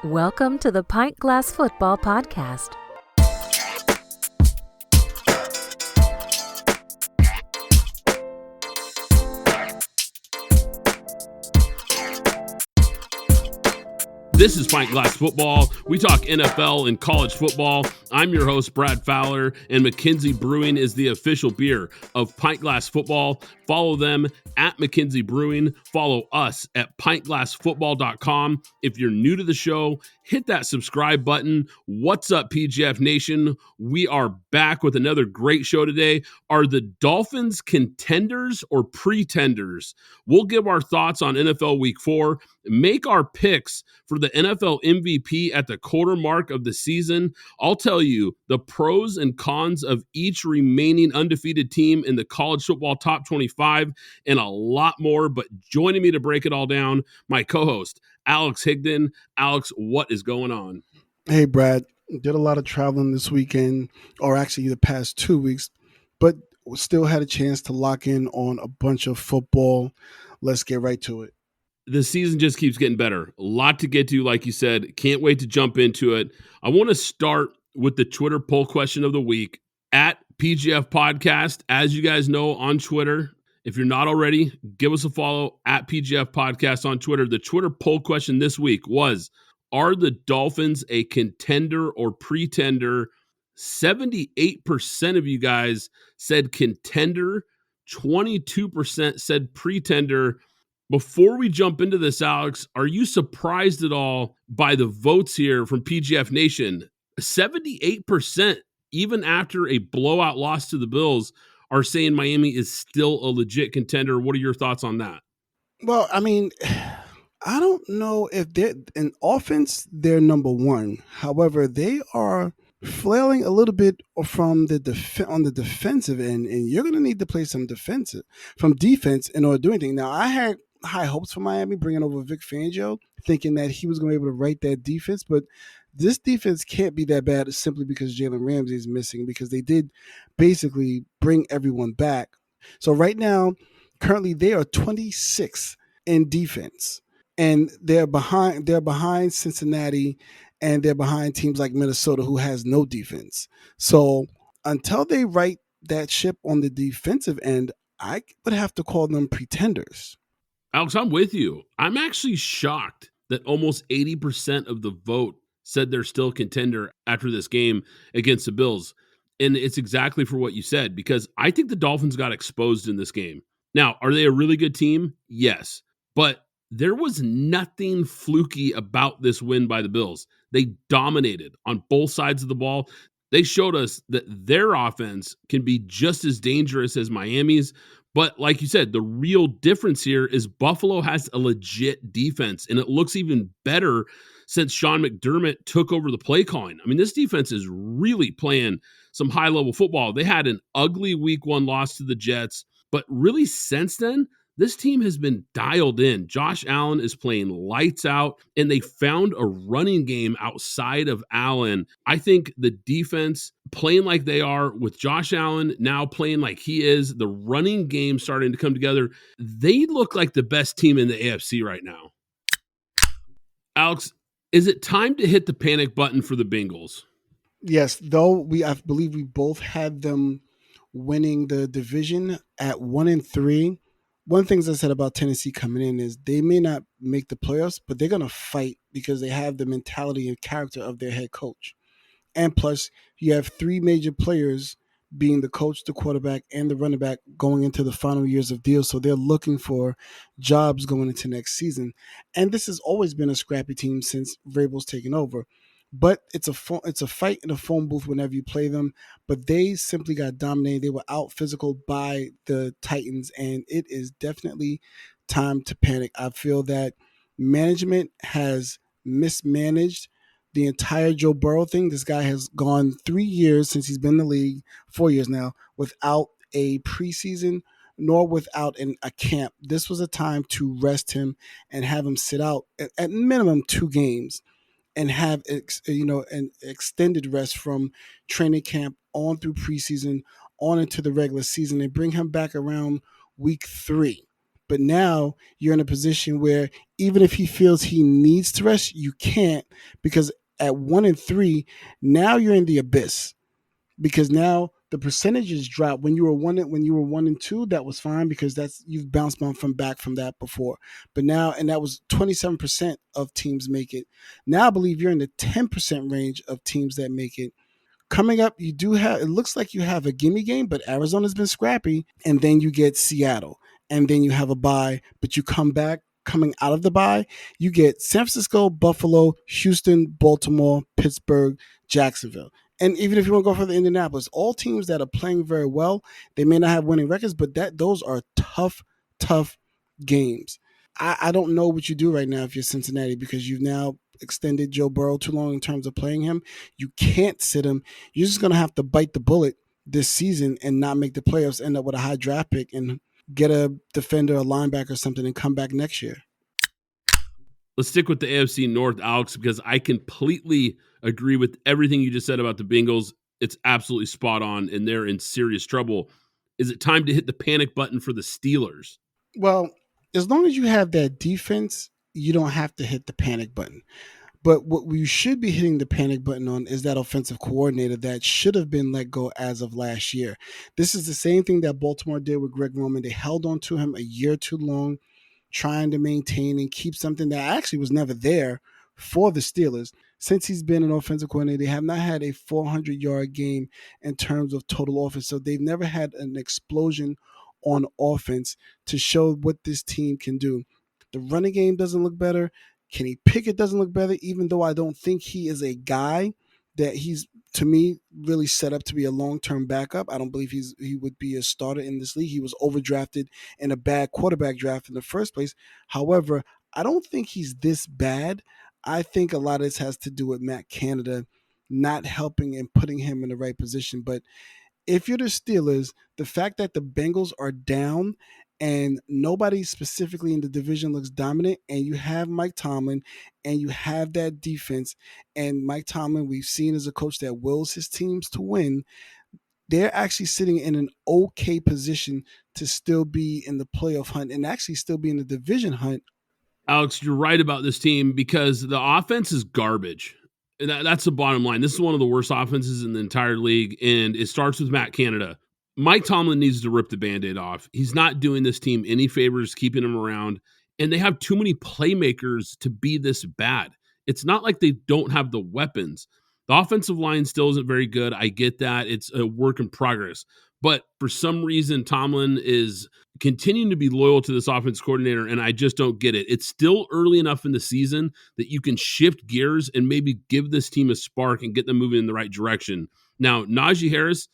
Welcome to the Pint Glass Football Podcast. This is Pint Glass Football. We talk NFL and college football. I'm your host, Brad Fowler, and Mackenzie Brewing is the official beer of Pint Glass Football. Follow them at Mackenzie Brewing. Follow us at pintglassfootball.com. If you're new to the show, hit that subscribe button. What's up, PGF Nation? We are back with another great show today. Are the Dolphins contenders or pretenders? We'll give our thoughts on NFL Week 4, make our picks for the NFL MVP at the quarter mark of the season. I'll tell you the pros and cons of each remaining undefeated team in the college football top 25 and a lot more. But joining me to break it all down, my co-host, Alex Higdon. Alex, what is going on? Hey, Brad. Did a lot of traveling this weekend, or actually the past 2 weeks, but still had a chance to lock in on a bunch of football. Let's get right to it. The season just keeps getting better. A lot to get to, like you said. Can't wait to jump into it. I want to start with the Twitter poll question of the week at PGF Podcast. As you guys know, on Twitter, if you're not already, give us a follow at PGF Podcast on Twitter. The Twitter poll question this week was, are the Dolphins a contender or pretender? 78% of you guys said contender. 22% said pretender. Before we jump into this, Alex, are you surprised at all by the votes here from PGF Nation? 78%, even after a blowout loss to the Bills, are saying Miami is still a legit contender. What are your thoughts on that? Well, I mean, I don't know if they're in offense, they're number one. However, they are flailing a little bit from on the defensive end, and you're going to need to play some defense in order to do anything. Now, I had high hopes for Miami bringing over Vic Fangio, thinking that he was going to be able to write that defense, but this defense can't be that bad simply because Jalen Ramsey is missing, because they did basically bring everyone back. So right now, currently they are 26th in defense, and they're behind Cincinnati, and they're behind teams like Minnesota, who has no defense. So until they right that ship on the defensive end, I would have to call them pretenders. Alex, I'm with you. I'm actually shocked that almost 80% of the vote said they're still a contender after this game against the Bills. And it's exactly for what you said, because I think the Dolphins got exposed in this game. Now, are they a really good team? Yes. But there was nothing fluky about this win by the Bills. They dominated on both sides of the ball. They showed us that their offense can be just as dangerous as Miami's. But like you said, the real difference here is Buffalo has a legit defense, and it looks even better since Sean McDermott took over the play calling. I mean, this defense is really playing some high-level football. They had an ugly Week 1 loss to the Jets, but really since then, this team has been dialed in. Josh Allen is playing lights out, and they found a running game outside of Allen. I think the defense playing like they are with Josh Allen now playing like he is, the running game starting to come together. They look like the best team in the AFC right now. Alex, is it time to hit the panic button for the Bengals? Yes, though I believe we both had them winning the division at 1-3. One of the things I said about Tennessee coming in is they may not make the playoffs, but they're going to fight because they have the mentality and character of their head coach. And plus, you have three major players being the coach, the quarterback, and the running back going into the final years of deals. So they're looking for jobs going into next season. And this has always been a scrappy team since Vrabel's taken over. But it's a fight in a phone booth whenever you play them. But they simply got dominated. They were out physical by the Titans, and it is definitely time to panic. I feel that management has mismanaged the entire Joe Burrow thing. This guy has gone 3 years since he's been in the league, 4 years now, without a preseason nor without a camp. This was a time to rest him and have him sit out at minimum 2 games. And have an extended rest from training camp on through preseason, on into the regular season, and bring him back around week 3. But now you're in a position where even if he feels he needs to rest, you can't, because at 1-3, now you're in the abyss, because now the percentages drop. When you were 1-2, that was fine because that's you've bounced back from that before. But now, and that was 27% of teams make it. Now I believe you're in the 10% range of teams that make it. Coming up, you do have, it looks like you have a gimme game, but Arizona's been scrappy. And then you get Seattle. And then you have a bye, but you come back, coming out of the bye, you get San Francisco, Buffalo, Houston, Baltimore, Pittsburgh, Jacksonville. And even if you want to go for the Indianapolis, all teams that are playing very well, they may not have winning records, but those are tough games. I don't know what you do right now if you're Cincinnati, because you've now extended Joe Burrow too long in terms of playing him. You can't sit him. You're just going to have to bite the bullet this season and not make the playoffs, end up with a high draft pick and get a defender, a linebacker or something, and come back next year. Let's stick with the AFC North, Alex, because I completely agree with everything you just said about the Bengals. It's absolutely spot on, and they're in serious trouble. Is it time to hit the panic button for the Steelers? Well, as long as you have that defense, you don't have to hit the panic button. But what we should be hitting the panic button on is that offensive coordinator that should have been let go as of last year. This is the same thing that Baltimore did with Greg Roman. They held on to him a year too long, trying to maintain and keep something that actually was never there for the Steelers. Since he's been an offensive coordinator, they have not had a 400-yard game in terms of total offense. So they've never had an explosion on offense to show what this team can do. The running game doesn't look better. Kenny Pickett doesn't look better, even though I don't think he is a guy that he's, to me, really set up to be a long-term backup. I don't believe he would be a starter in this league. He was overdrafted in a bad quarterback draft in the first place. However, I don't think he's this bad. I think a lot of this has to do with Matt Canada not helping and putting him in the right position. But if you're the Steelers, the fact that the Bengals are down and nobody specifically in the division looks dominant, and you have Mike Tomlin and you have that defense, and Mike Tomlin, we've seen as a coach that wills his teams to win, they're actually sitting in an okay position to still be in the playoff hunt and actually still be in the division hunt. Alex, you're right about this team because the offense is garbage. That's the bottom line. This is one of the worst offenses in the entire league, and it starts with Matt Canada. Mike Tomlin needs to rip the Band-Aid off. He's not doing this team any favors keeping him around, and they have too many playmakers to be this bad. It's not like they don't have the weapons. The offensive line still isn't very good. I get that. It's a work in progress. But for some reason, Tomlin is continuing to be loyal to this offense coordinator, and I just don't get it. It's still early enough in the season that you can shift gears and maybe give this team a spark and get them moving in the right direction. Now, Najee Harris,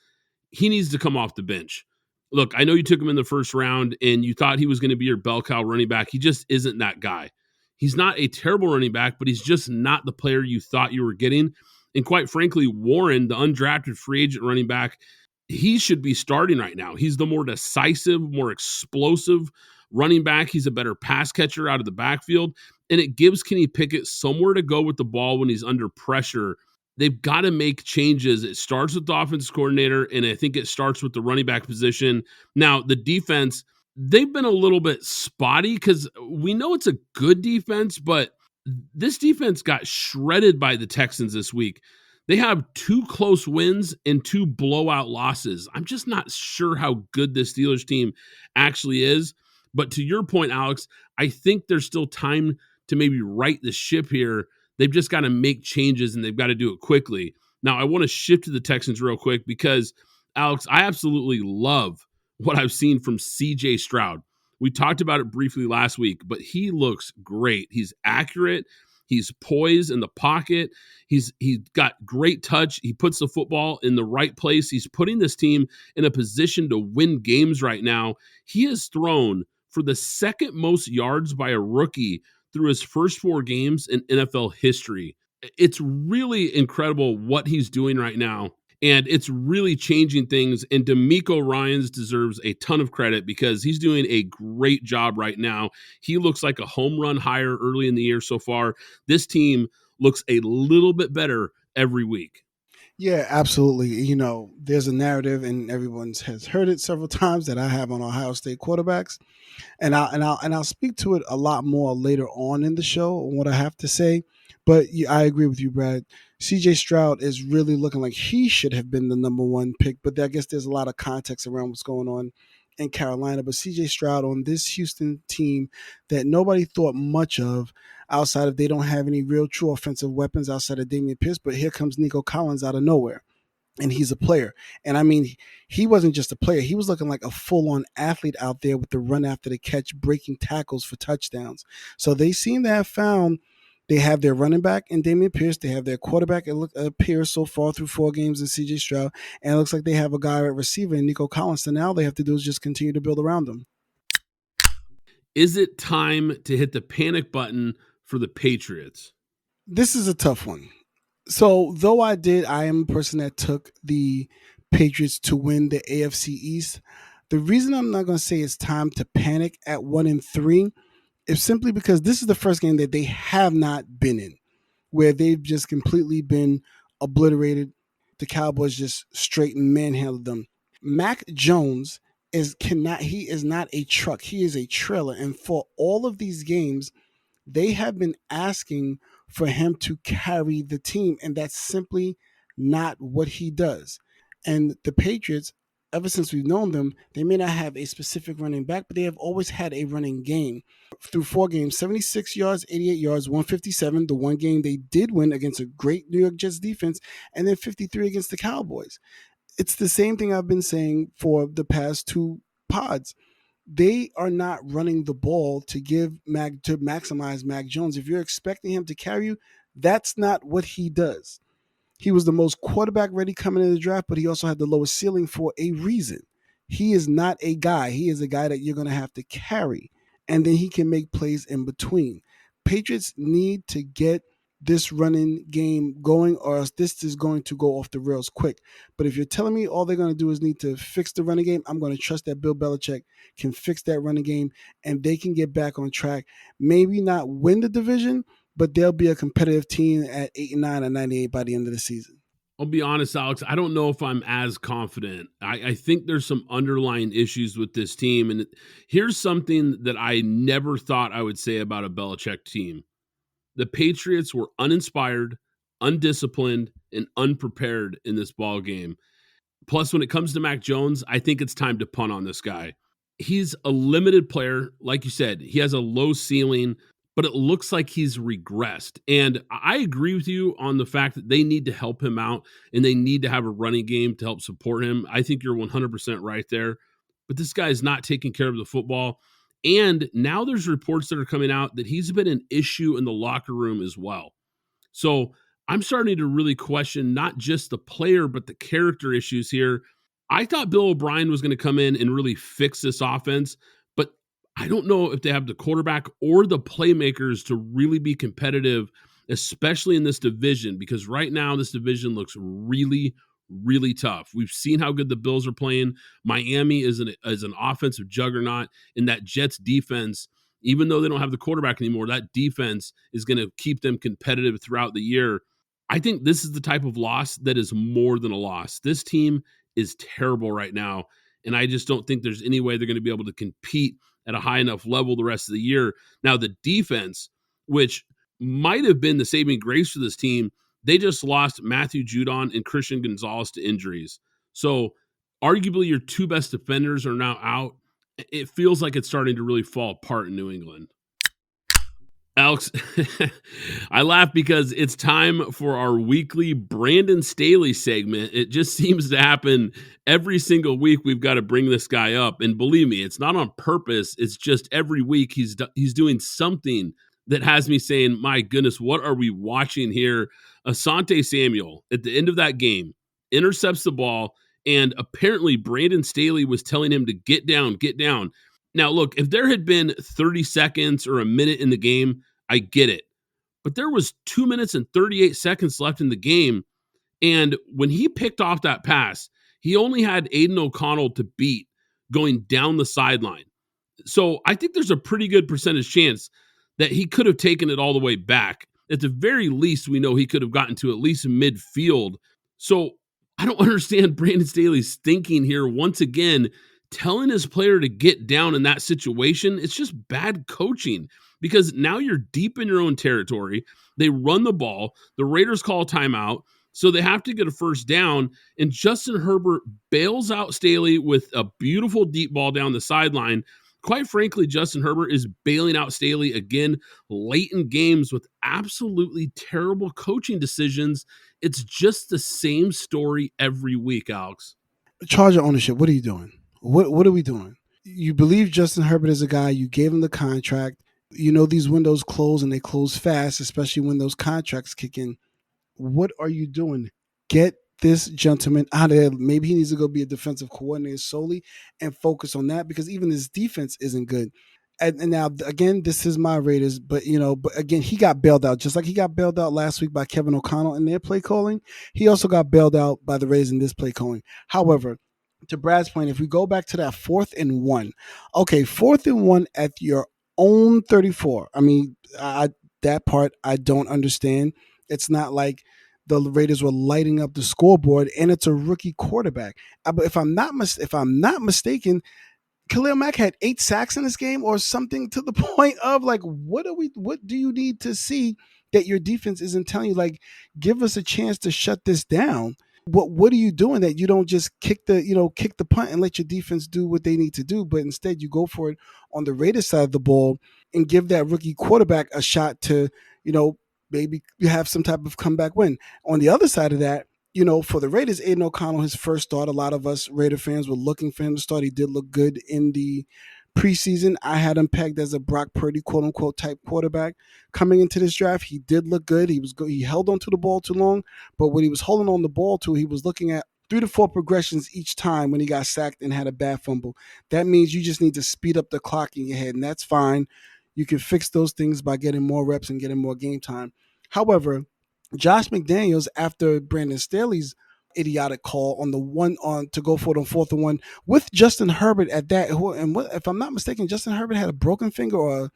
he needs to come off the bench. Look, I know you took him in the first round and you thought he was going to be your bell cow running back. He just isn't that guy. He's not a terrible running back, but he's just not the player you thought you were getting. And quite frankly, Warren, the undrafted free agent running back, he should be starting right now. He's the more decisive, more explosive running back. He's a better pass catcher out of the backfield, and it gives Kenny Pickett somewhere to go with the ball when he's under pressure. They've got to make changes. It starts with the offensive coordinator, and I think it starts with the running back position. Now, the defense, they've been a little bit spotty because we know it's a good defense, but this defense got shredded by the Texans this week. They have 2 close wins and 2 blowout losses. I'm just not sure how good this Steelers team actually is. But to your point, Alex, I think there's still time to maybe right the ship here. They've just got to make changes, and they've got to do it quickly. Now, I want to shift to the Texans real quick because, Alex, I absolutely love what I've seen from C.J. Stroud. We talked about it briefly last week, but he looks great. He's accurate. He's poised in the pocket. He's got great touch. He puts the football in the right place. He's putting this team in a position to win games right now. He has thrown for the second most yards by a rookie through his first 4 games in NFL history. It's really incredible what he's doing right now, and it's really changing things. And D'Amico Ryans deserves a ton of credit because he's doing a great job right now. He looks like a home run hire early in the year so far. This team looks a little bit better every week. Yeah, absolutely. There's a narrative, and everyone has heard it several times that I have on Ohio State quarterbacks, and I'll speak to it a lot more later on in the show on what I have to say. But yeah, I agree with you, Brad. C.J. Stroud is really looking like he should have been the number one pick, but I guess there's a lot of context around what's going on in Carolina. But C.J. Stroud on this Houston team that nobody thought much of, outside of they don't have any real true offensive weapons outside of Damian Pierce. But here comes Nico Collins out of nowhere, and he's a player. And I mean, he wasn't just a player. He was looking like a full-on athlete out there with the run after the catch, breaking tackles for touchdowns. So they seem to have found they have their running back in Damian Pierce. They have their quarterback Pierce so far through 4 games in C.J. Stroud. And it looks like they have a guy at receiver in Nico Collins. So now all they have to do is just continue to build around him. Is it time to hit the panic button for the Patriots? This is a tough one. So though I am a person that took the Patriots to win the AFC East. The reason I'm not going to say it's time to panic at 1-3 is simply because this is the first game that they have not been in, where they've just completely been obliterated. The Cowboys just straight manhandled them. Mac Jones is not a truck. He is a trailer. And for all of these games, they have been asking for him to carry the team, and that's simply not what he does. And the Patriots, ever since we've known them, they may not have a specific running back, but they have always had a running game. Through 4 games, 76 yards, 88 yards, 157. The one game they did win against a great New York Jets defense, and then 53 against the Cowboys. It's the same thing I've been saying for the past 2 pods. They are not running the ball to maximize Mac Jones. If you're expecting him to carry you, that's not what he does. He was the most quarterback ready coming in the draft, but he also had the lowest ceiling for a reason. He is not a guy. He is a guy that you're going to have to carry, and then he can make plays in between. Patriots need to get this running game going, or else this is going to go off the rails quick. But if you're telling me all they're going to do is need to fix the running game, I'm going to trust that Bill Belichick can fix that running game, and they can get back on track. Maybe not win the division, but they'll be a competitive team at 8-9 or 98 by the end of the season. I'll be honest, Alex, I don't know if I'm as confident. I think there's some underlying issues with this team. And here's something that I never thought I would say about a Belichick team. The Patriots were uninspired, undisciplined, and unprepared in this ball game. Plus, when it comes to Mac Jones, I think it's time to punt on this guy. He's a limited player. Like you said, he has a low ceiling, but it looks like he's regressed. And I agree with you on the fact that they need to help him out and they need to have a running game to help support him. I think you're 100% right there. But this guy is not taking care of the football. And now there's reports that are coming out that he's been an issue in the locker room as well. So I'm starting to really question not just the player, but the character issues here. I thought Bill O'Brien was going to come in and really fix this offense, but I don't know if they have the quarterback or the playmakers to really be competitive, especially in this division, because right now this division looks really, really tough. We've seen how good the Bills are playing. Miami is an offensive juggernaut, and that Jets defense, even though they don't have the quarterback anymore, that defense is going to keep them competitive throughout the year. I think this is the type of loss that is more than a loss. This team is terrible right now, and I just don't think there's any way they're going to be able to compete at a high enough level the rest of the year. Now, the defense, which might have been the saving grace for this team, they just lost Matthew Judon and Christian Gonzalez to injuries. So arguably your 2 best defenders are now out. It feels like it's starting to really fall apart in New England. Alex, I laugh because it's time for our weekly Brandon Staley segment. It just seems to happen every single week. We've got to bring this guy up. And believe me, it's not on purpose. It's just every week he's doing something that has me saying, my goodness, what are we watching here? Asante Samuel, at the end of that game, intercepts the ball, and apparently Brandon Staley was telling him to get down, get down. Now, look, if there had been 30 seconds or a minute in the game, I get it. But there was 2 minutes and 38 seconds left in the game, and when he picked off that pass, he only had Aiden O'Connell to beat going down the sideline. So I think there's a pretty good percentage chance that he could have taken it all the way back. At the very least, we know he could have gotten to at least midfield. So I don't understand Brandon Staley's thinking here once again, telling his player to get down in that situation. It's just bad coaching because now you're deep in your own territory. They run the ball. The Raiders call timeout. So they have to get a first down. And Justin Herbert bails out Staley with a beautiful deep ball down the sideline. Quite frankly, Justin Herbert is bailing out Staley again late in games with absolutely terrible coaching decisions. It's just the same story every week, Alex. Charger ownership, what are you doing? What are we doing? You believe Justin Herbert is a guy, you gave him the contract. You know these windows close and they close fast, especially when those contracts kick in. What are you doing? Get this gentleman out of there. Maybe he needs to go be a defensive coordinator solely and focus on that because even his defense isn't good. And now, again, this is my Raiders, but again, he got bailed out just like he got bailed out last week by Kevin O'Connell in their play calling. He also got bailed out by the Raiders in this play calling. However, to Brad's point, if we go back to that 4th and 1, okay, 4th and 1 at your own 34. I mean, that part I don't understand. It's not like the Raiders were lighting up the scoreboard, and it's a rookie quarterback. But if I'm not mistaken, Khalil Mack had 8 sacks in this game or something to the point of like, what do you need to see that your defense isn't telling you? Like, give us a chance to shut this down. What are you doing that you don't just kick the punt and let your defense do what they need to do, but instead you go for it on the Raiders side of the ball and give that rookie quarterback a shot to, maybe you have some type of comeback win. On the other side of that, for the Raiders, Aiden O'Connell, his first start, a lot of us Raider fans were looking for him to start. He did look good in the preseason. I had him pegged as a Brock Purdy, quote unquote, type quarterback coming into this draft. He did look good. He was good. He held onto the ball too long, but when he was holding on the ball to, he was looking at 3 to 4 progressions each time when he got sacked and had a bad fumble. That means you just need to speed up the clock in your head, and that's fine. You can fix those things by getting more reps and getting more game time. However, Josh McDaniels, after Brandon Staley's idiotic call on the one on to go for it on 4th and 1 with Justin Herbert at that, if I'm not mistaken, Justin Herbert had a broken finger or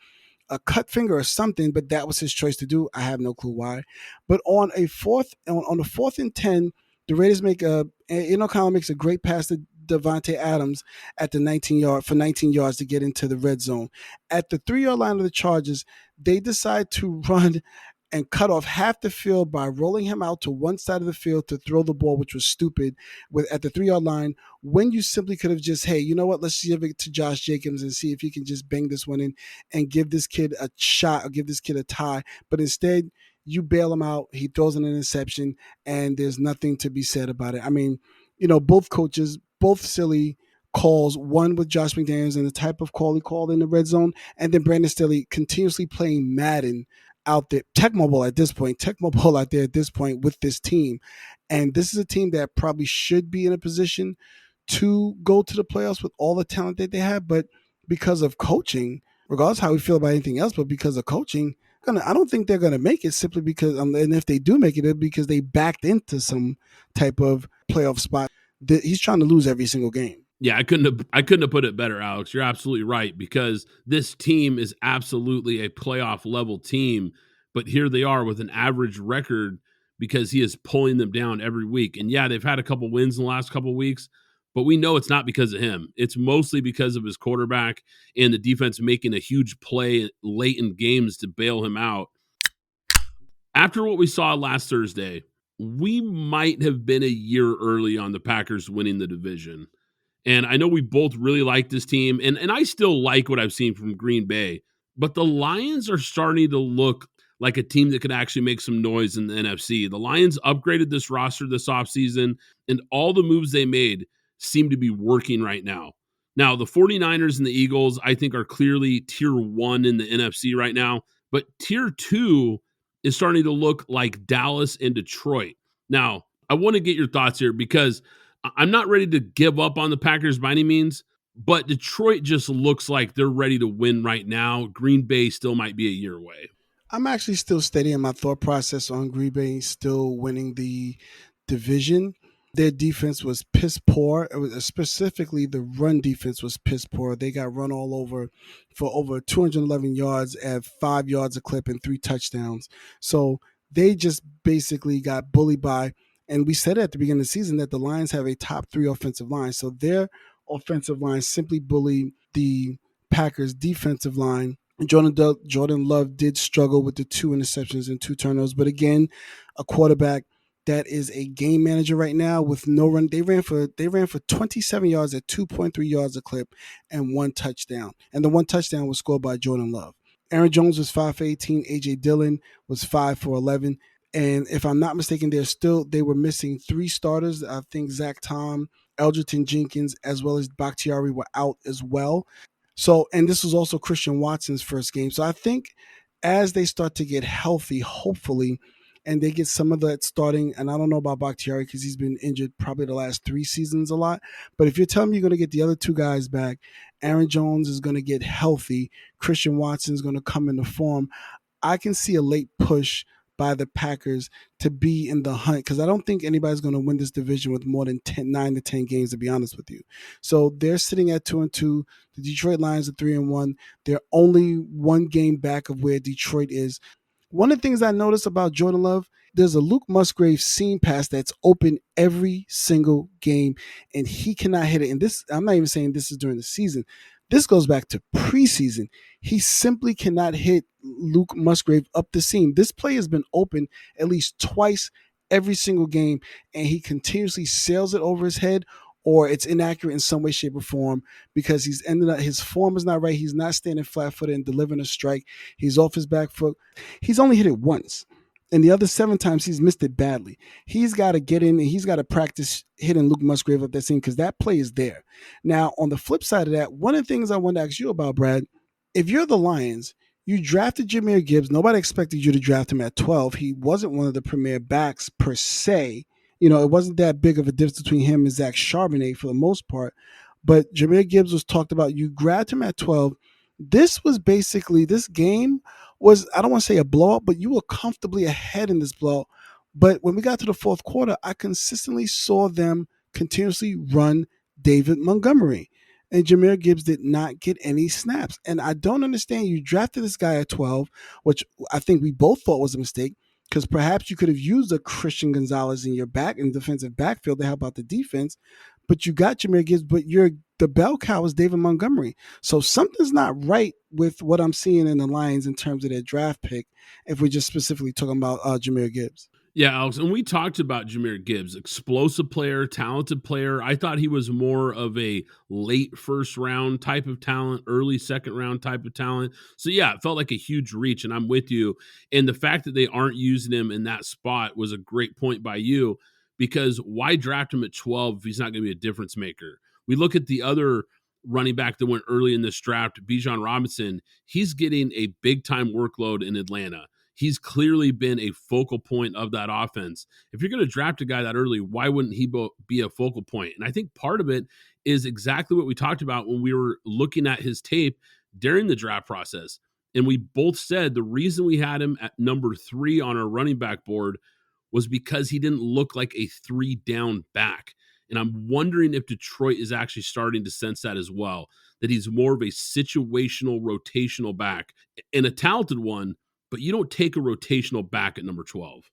a cut finger or something, but that was his choice to do. I have no clue why. But on the 4th and 10, the Raiders O'Connell makes a great pass to Devontae Adams at the 19 yards to get into the red zone. At the 3-yard line of the Chargers, they decide to run and cut off half the field by rolling him out to one side of the field to throw the ball, which was stupid, at the 3-yard line, when you simply could have just, hey, you know what, let's give it to Josh Jacobs and see if he can just bang this one in and give this kid a shot or give this kid a tie. But instead, you bail him out, he throws an interception, and there's nothing to be said about it. I mean, both coaches, both silly calls, one with Josh McDaniels and the type of call he called in the red zone, and then Brandon Staley continuously playing Madden out there, Tecmo Bowl out there at this point with this team. And this is a team that probably should be in a position to go to the playoffs with all the talent that they have. But because of coaching, regardless how we feel about anything else, but because of coaching, I don't think they're going to make it simply because, and if they do make it, it's because they backed into some type of playoff spot. He's trying to lose every single game. Yeah, I couldn't have put it better, Alex. You're absolutely right, because this team is absolutely a playoff level team, but here they are with an average record because he is pulling them down every week. And yeah, they've had a couple wins in the last couple of weeks, but we know it's not because of him. It's mostly because of his quarterback and the defense making a huge play late in games to bail him out. After what we saw last Thursday, we might have been a year early on the Packers winning the division. And I know we both really like this team, and I still like what I've seen from Green Bay, but the Lions are starting to look like a team that could actually make some noise in the NFC. The Lions upgraded this roster this offseason, and all the moves they made seem to be working right now. Now, the 49ers and the Eagles, I think, are clearly tier 1 in the NFC right now, but tier 2 is starting to look like Dallas and Detroit. Now, I want to get your thoughts here because I'm not ready to give up on the Packers by any means, but Detroit just looks like they're ready to win right now. Green Bay still might be a year away. I'm actually still steady in my thought process on Green Bay still winning the division. Their defense was piss poor. It was specifically the run defense was piss poor. They got run all over for over 211 yards at 5 yards a clip and 3 touchdowns. So they just basically got bullied by And we said at the beginning of the season that the Lions have a top 3 offensive line. So their offensive line simply bullied the Packers' defensive line. Jordan Love did struggle with the 2 interceptions and 2 turnovers. But again, a quarterback that is a game manager right now with no run. They ran for 27 yards at 2.3 yards a clip and 1 touchdown. And the 1 touchdown was scored by Jordan Love. Aaron Jones was 5 for 18. A.J. Dillon was 5 for 11. And if I'm not mistaken, they were missing 3 starters. I think Zach Tom, Eldgerton Jenkins, as well as Bakhtiari were out as well. So, and this was also Christian Watson's first game. So I think as they start to get healthy, hopefully, and they get some of that starting, and I don't know about Bakhtiari because he's been injured probably the last 3 seasons a lot. But if you're telling me you're going to get the other 2 guys back, Aaron Jones is going to get healthy, Christian Watson is going to come into form, I can see a late push by the Packers to be in the hunt, because I don't think anybody's going to win this division with more than 9 to 10 games, to be honest with you. So they're sitting at 2-2. The Detroit Lions are 3-1. They're only 1 game back of where Detroit is. One of the things I noticed about Jordan Love, there's a Luke Musgrave seam pass that's open every single game, and he cannot hit it. And this, I'm not even saying this is during the season. This goes back to preseason. He simply cannot hit Luke Musgrave up the seam. This play has been open at least twice every single game, and he continuously sails it over his head, or it's inaccurate in some way, shape, or form, because he's ended up, his form is not right. He's not standing flat-footed and delivering a strike. He's off his back foot. He's only hit it once. And the other 7 times he's missed it badly. He's got to get in and he's got to practice hitting Luke Musgrave up that seam, because that play is there. Now, on the flip side of that, one of the things I want to ask you about, Brad, if you're the Lions, you drafted Jahmyr Gibbs. Nobody expected you to draft him at 12. He wasn't one of the premier backs per se. You know, it wasn't that big of a difference between him and Zach Charbonnet for the most part. But Jahmyr Gibbs was talked about. You grabbed him at 12. This game was, I don't want to say a blowout, but you were comfortably ahead in this blowout. But when we got to the 4th quarter, I consistently saw them continuously run David Montgomery. And Jahmyr Gibbs did not get any snaps. And I don't understand. You drafted this guy at 12, which I think we both thought was a mistake, because perhaps you could have used a Christian Gonzalez in your defensive backfield to help out the defense. But you got Jahmyr Gibbs, but the bell cow is David Montgomery. So something's not right with what I'm seeing in the Lions in terms of their draft pick, if we're just specifically talking about Jahmyr Gibbs. Yeah, Alex, and we talked about Jahmyr Gibbs, explosive player, talented player. I thought he was more of a late first round type of talent, early second round type of talent. So yeah, it felt like a huge reach, and I'm with you. And the fact that they aren't using him in that spot was a great point by you, because why draft him at 12 if he's not going to be a difference maker? We look at the other running back that went early in this draft, Bijan Robinson. He's getting a big time workload in Atlanta. He's clearly been a focal point of that offense. If you're going to draft a guy that early, why wouldn't he be a focal point? And I think part of it is exactly what we talked about when we were looking at his tape during the draft process. And we both said the reason we had him at number 3 on our running back board was because he didn't look like a 3-down back. And I'm wondering if Detroit is actually starting to sense that as well, that he's more of a situational, rotational back and a talented one, but you don't take a rotational back at number 12.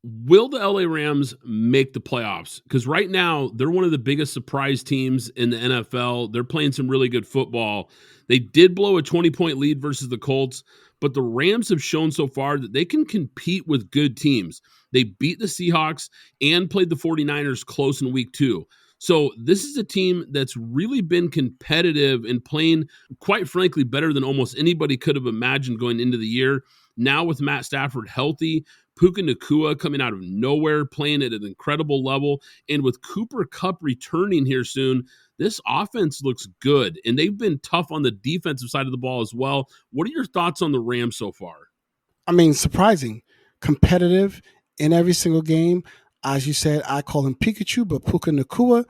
Will the LA Rams make the playoffs? Because right now, they're one of the biggest surprise teams in the NFL. They're playing some really good football. They did blow a 20-point lead versus the Colts, but the Rams have shown so far that they can compete with good teams. They beat the Seahawks and played the 49ers close in week 2. So this is a team that's really been competitive and playing, quite frankly, better than almost anybody could have imagined going into the year. Now with Matt Stafford healthy, Puka Nacua coming out of nowhere, playing at an incredible level, and with Cooper Kupp returning here soon, this offense looks good, and they've been tough on the defensive side of the ball as well. What are your thoughts on the Rams so far? I mean, surprising, competitive in every single game. As you said, I call him Pikachu, but Puka Nacua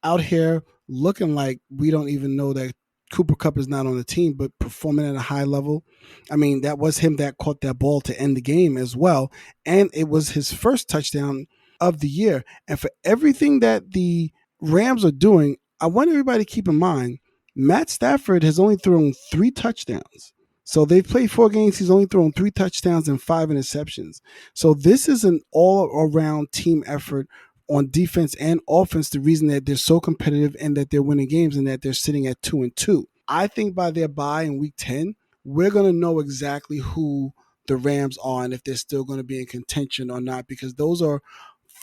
out here looking like we don't even know that Cooper Kupp is not on the team, but performing at a high level. I mean, that was him that caught that ball to end the game as well. And it was his first touchdown of the year. And for everything that the Rams are doing, I want everybody to keep in mind, Matt Stafford has only thrown 3 touchdowns. So they've played 4 games. He's only thrown 3 touchdowns and 5 interceptions. So this is an all-around team effort on defense and offense. The reason that they're so competitive and that they're winning games and that they're sitting at 2-2. I think by their bye in week 10, we're going to know exactly who the Rams are and if they're still going to be in contention or not, because those are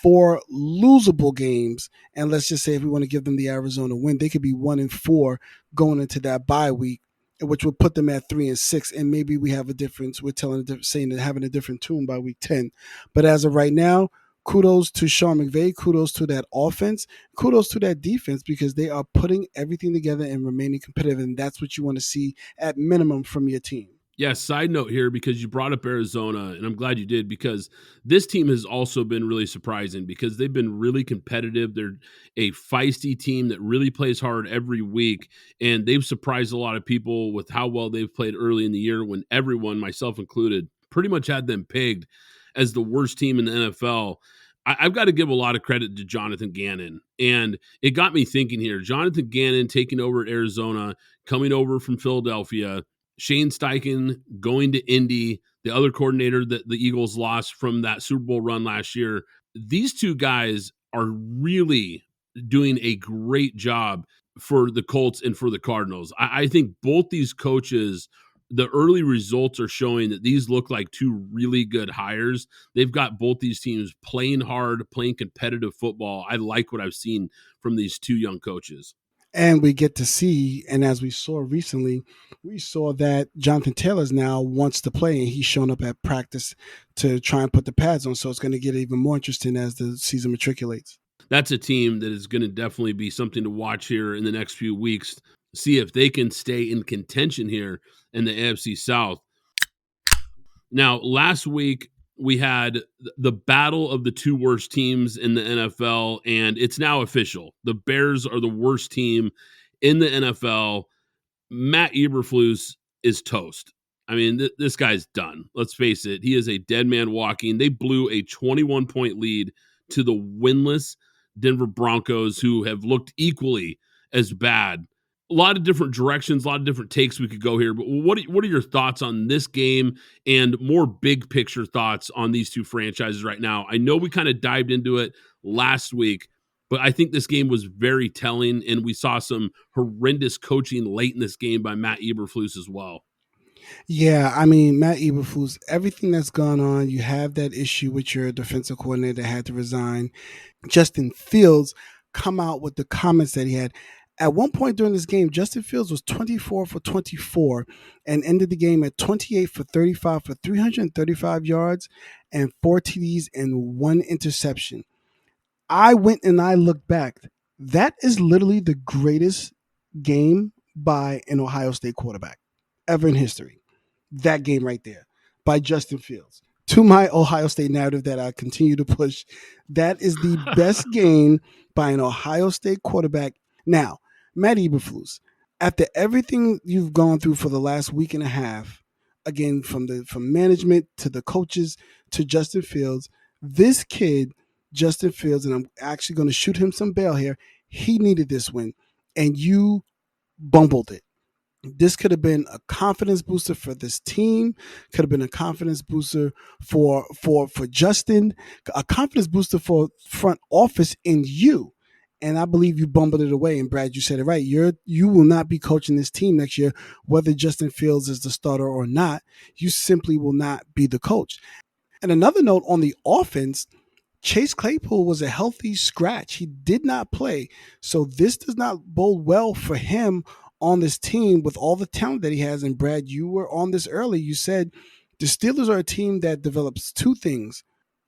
4 losable games. And let's just say if we want to give them the Arizona win, they could be 1-4 going into that bye week, which would put them at 3-6. And maybe we have a difference. We're saying that having a different tune by week 10. But as of right now, kudos to Sean McVay, kudos to that offense, kudos to that defense, because they are putting everything together and remaining competitive. And that's what you want to see at minimum from your team. Yeah, side note here, because you brought up Arizona, and I'm glad you did, because this team has also been really surprising because they've been really competitive. They're a feisty team that really plays hard every week, and they've surprised a lot of people with how well they've played early in the year when everyone, myself included, pretty much had them pegged as the worst team in the NFL. I've got to give a lot of credit to Jonathan Gannon, and it got me thinking here. Jonathan Gannon taking over at Arizona, coming over from Philadelphia, Shane Steichen going to Indy, the other coordinator that the Eagles lost from that Super Bowl run last year. These two guys are really doing a great job for the Colts and for the Cardinals. I think both these coaches, the early results are showing that these look like 2 really good hires. They've got both these teams playing hard, playing competitive football. I like what I've seen from these 2 young coaches. And we get to see, and as we saw recently, we saw that Jonathan Taylor now wants to play, and he's shown up at practice to try and put the pads on. So it's going to get even more interesting as the season matriculates. That's a team that is going to definitely be something to watch here in the next few weeks, see if they can stay in contention here in the AFC South. Now, last week, we had the battle of the 2 worst teams in the NFL, and it's now official. The Bears are the worst team in the NFL. Matt Eberflus is toast. I mean, this guy's done. Let's face it. He is a dead man walking. They blew a 21-point lead to the winless Denver Broncos, who have looked equally as bad. A lot of different directions, a lot of different takes we could go here, but what are your thoughts on this game and more big picture thoughts on these 2 franchises right now? I know we kind of dived into it last week, but I think this game was very telling, and we saw some horrendous coaching late in this game by Matt Eberflus as well. Yeah, I mean, Matt Eberflus, everything that's gone on, you have that issue with your defensive coordinator that had to resign. Justin Fields come out with the comments that he had. At one point during this game, Justin Fields was 24 for 24 and ended the game at 28 for 35 for 335 yards and 4 TDs and 1 interception. I went and I looked back. That is literally the greatest game by an Ohio State quarterback ever in history. That game right there by Justin Fields. To my Ohio State narrative that I continue to push, that is the best game by an Ohio State quarterback. Now, Matt Eberflus, after everything you've gone through for the last week and a half, again, from management to the coaches to Justin Fields, this kid, Justin Fields, and I'm actually going to shoot him some bail here, he needed this win, and you bumbled it. This could have been a confidence booster for this team, could have been a confidence booster for Justin, a confidence booster for front office in you. And I believe you bumbled it away. And Brad, you said it right. You will not be coaching this team next year, whether Justin Fields is the starter or not. You simply will not be the coach. And another note on the offense, Chase Claypool was a healthy scratch. He did not play. So this does not bode well for him on this team with all the talent that he has. And Brad, you were on this early. You said the Steelers are a team that develops 2 things: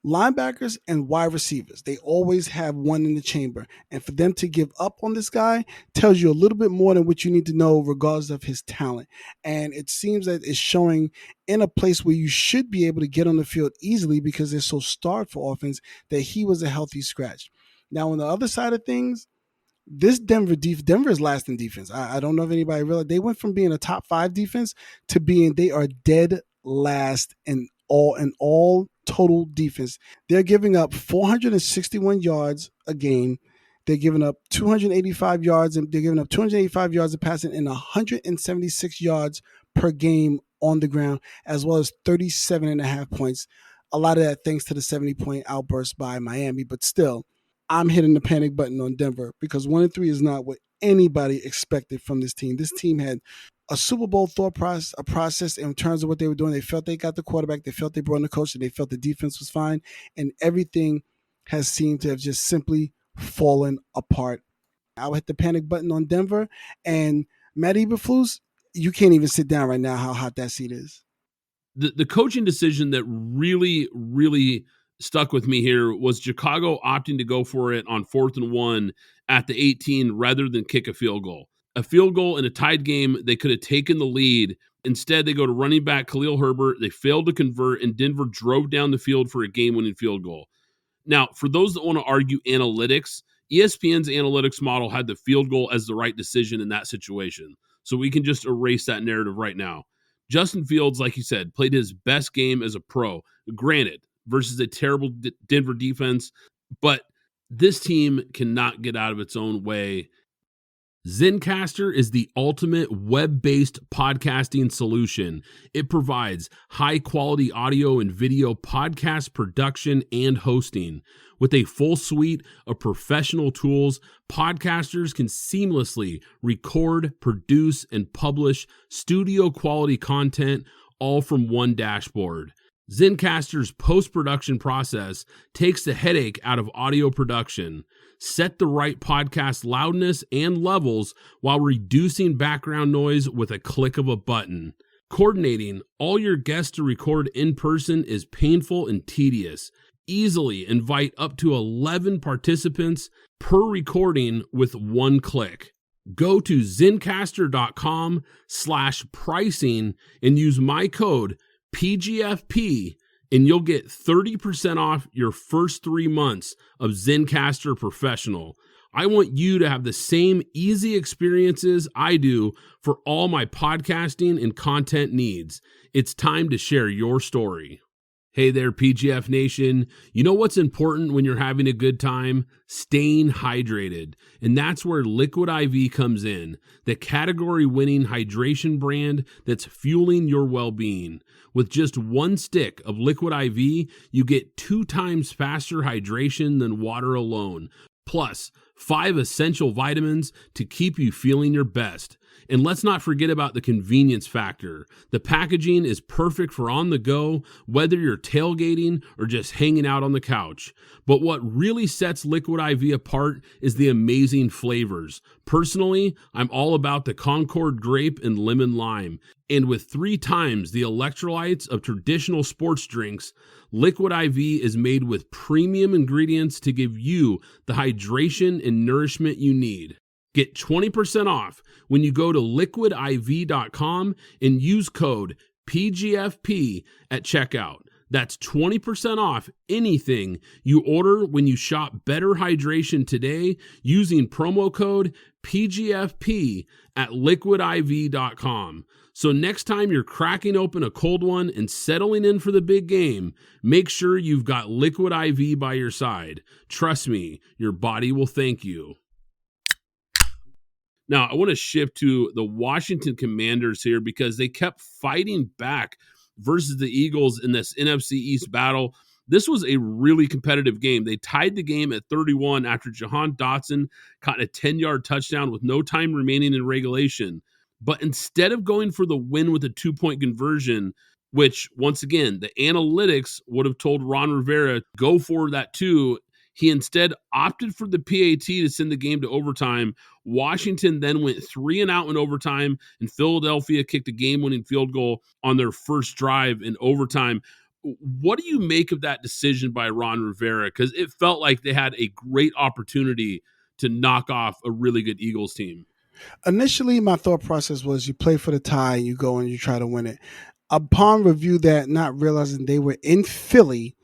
linebackers and wide receivers. They always have one in the chamber. And for them to give up on this guy tells you a little bit more than what you need to know regardless of his talent. And it seems that it's showing in a place where you should be able to get on the field easily because they're so starved for offense that he was a healthy scratch. Now, on the other side of things, this Denver is last in defense. I don't know if anybody realized they went from being a top 5 defense to being they are dead last in all total defense. They're giving up 461 yards a game. They're giving up 285 yards, and they're giving up 285 yards of passing and 176 yards per game on the ground, as well as 37.5 points. A lot of that thanks to the 70-point outburst by Miami, but still, I'm hitting the panic button on Denver because 1-3 is not what anybody expected from this team. This team had a Super Bowl thought process, a process in terms of what they were doing. They felt they got the quarterback, they felt they brought in the coach, and they felt the defense was fine, and everything has seemed to have just simply fallen apart. I would hit the panic button on Denver, and Matt Eberflus, you can't even sit down right now how hot that seat is. The coaching decision that really stuck with me here was Chicago opting to go for it on 4th and 1 at the 18 rather than kick a field goal. A field goal in a tied game, they could have taken the lead. Instead, they go to running back Khalil Herbert. They failed to convert, and Denver drove down the field for a game-winning field goal. Now, for those that want to argue analytics, ESPN's analytics model had the field goal as the right decision in that situation. So we can just erase that narrative right now. Justin Fields, like you said, played his best game as a pro. Granted, versus a terrible Denver defense, but this team cannot get out of its own way. Zencastr is the ultimate web-based podcasting solution. It provides high-quality audio and video podcast production and hosting. With a full suite of professional tools, podcasters can seamlessly record, produce, and publish studio-quality content all from one dashboard. Zencastr's post-production process takes the headache out of audio production. Set the right podcast loudness and levels while reducing background noise with a click of a button. Coordinating all your guests to record in person is painful and tedious. Easily invite up to 11 participants per recording with one click. Go to zencastr.com/pricing and use my code PGFP, and you'll get 30% off your first 3 months of Zencastr Professional. I want you to have the same easy experiences I do for all my podcasting and content needs. It's time to share your story. Hey there, PGF Nation. You know what's important when you're having a good time? Staying hydrated. And that's where Liquid IV comes in, the category-winning hydration brand that's fueling your well-being. With just one stick of Liquid IV, you get 2 times faster hydration than water alone, plus 5 essential vitamins to keep you feeling your best. And let's not forget about the convenience factor. The packaging is perfect for on the go, whether you're tailgating or just hanging out on the couch. But what really sets Liquid IV apart is the amazing flavors. Personally, I'm all about the Concord grape and lemon lime. And with 3 times the electrolytes of traditional sports drinks, Liquid IV is made with premium ingredients to give you the hydration and nourishment you need. Get 20% off when you go to liquidiv.com and use code PGFP at checkout. That's 20% off anything you order when you shop Better Hydration today using promo code PGFP at liquidiv.com. So next time you're cracking open a cold one and settling in for the big game, make sure you've got Liquid IV by your side. Trust me, your body will thank you. Now, I want to shift to the Washington Commanders here because they kept fighting back versus the Eagles in this NFC East battle. This was a really competitive game. They tied the game at 31 after Jahan Dotson caught a 10-yard touchdown with no time remaining in regulation. But instead of going for the win with a 2-point conversion, which, once again, the analytics would have told Ron Rivera, go for that 2, he instead opted for the PAT to send the game to overtime. Washington then went 3 and out in overtime, and Philadelphia kicked a game-winning field goal on their first drive in overtime. What do you make of that decision by Ron Rivera? Because it felt like they had a great opportunity to knock off a really good Eagles team. Initially, my thought process was you play for the tie, you go and you try to win it. Upon review that, not realizing they were in Philly,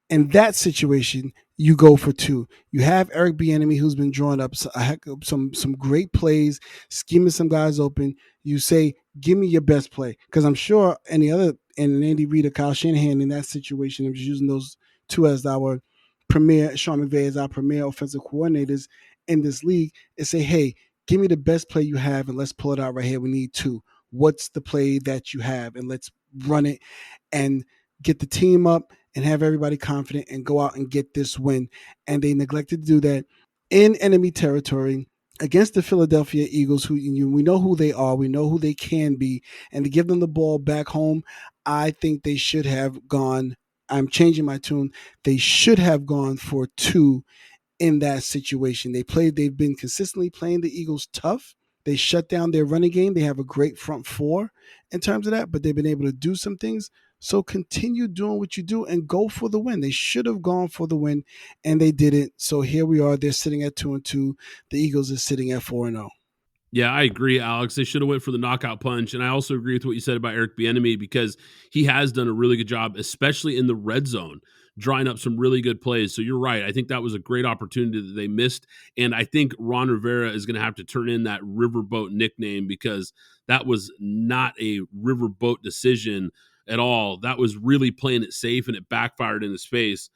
in that situation, you go for 2. You have Eric Bieniemy, who's been drawing up some great plays, scheming some guys open. You say, give me your best play. Because I'm sure any other, and Andy Reid or Kyle Shanahan in that situation, I'm just using those 2 as our premier, Sean McVay as our premier offensive coordinators in this league, and say, hey, give me the best play you have and let's pull it out right here. We need 2. what's the play that you have, and let's run it and get the team up and have everybody confident and go out and get this win. And they neglected to do that in enemy territory against the Philadelphia Eagles, who we know who they are, we know who they can be, and to give them the ball back home, I think they should have gone. I'm changing my tune. They should have gone for two in that situation. They've been consistently playing the Eagles tough. They shut down their running game. They have a great front four in terms of that, but they've been able to do some things. So continue doing what you do and go for the win. They should have gone for the win, and they didn't. So here we are. They're sitting at 2-2. The Eagles are sitting at 4-0. Yeah, I agree, Alex. They should have went for the knockout punch. And I also agree with what you said about Eric Bieniemy, because he has done a really good job, especially in the red zone, drawing up some really good plays. So you're right. I think that was a great opportunity that they missed. And I think Ron Rivera is going to have to turn in that riverboat nickname, because that was not a riverboat decision at all. That was really playing it safe, and it backfired in his face.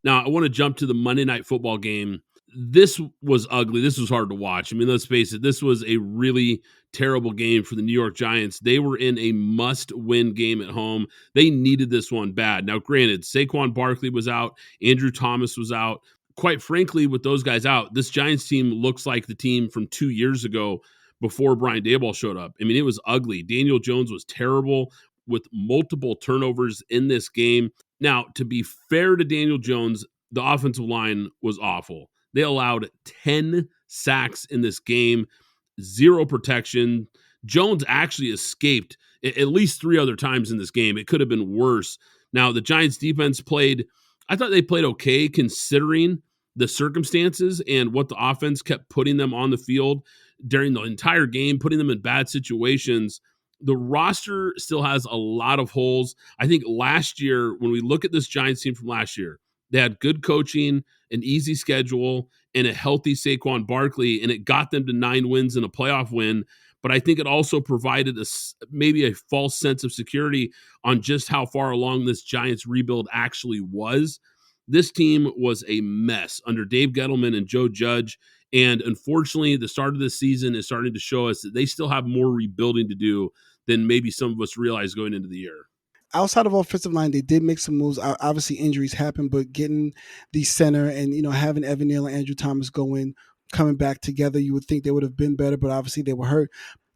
Now, I want to jump to the Monday Night Football game. This was ugly. This was hard to watch. I mean, let's face it, this was a really terrible game for the New York Giants. They were in a must-win game at home. They needed this one bad. Now, granted, Saquon Barkley was out. Andrew Thomas was out. Quite frankly, with those guys out, this Giants team looks like the team from 2 years ago before Brian Daboll showed up. I mean, it was ugly. Daniel Jones was terrible with multiple turnovers in this game. Now, to be fair to Daniel Jones, the offensive line was awful. They allowed 10 sacks in this game, 0 protection. Jones actually escaped at least 3 other times in this game. It could have been worse. Now, the Giants defense I thought they played okay considering the circumstances and what the offense kept putting them on the field during the entire game, putting them in bad situations. The roster still has a lot of holes. I think last year, when we look at this Giants team from last year, they had good coaching, an easy schedule, and a healthy Saquon Barkley, and it got them to 9 wins and a playoff win. But I think it also provided maybe a false sense of security on just how far along this Giants rebuild actually was. This team was a mess under Dave Gettleman and Joe Judge. And unfortunately, the start of the season is starting to show us that they still have more rebuilding to do than maybe some of us realized going into the year. Outside of offensive line, they did make some moves. Obviously, injuries happen, but getting the center and having Evan Neal and Andrew Thomas coming back together, you would think they would have been better, but obviously they were hurt.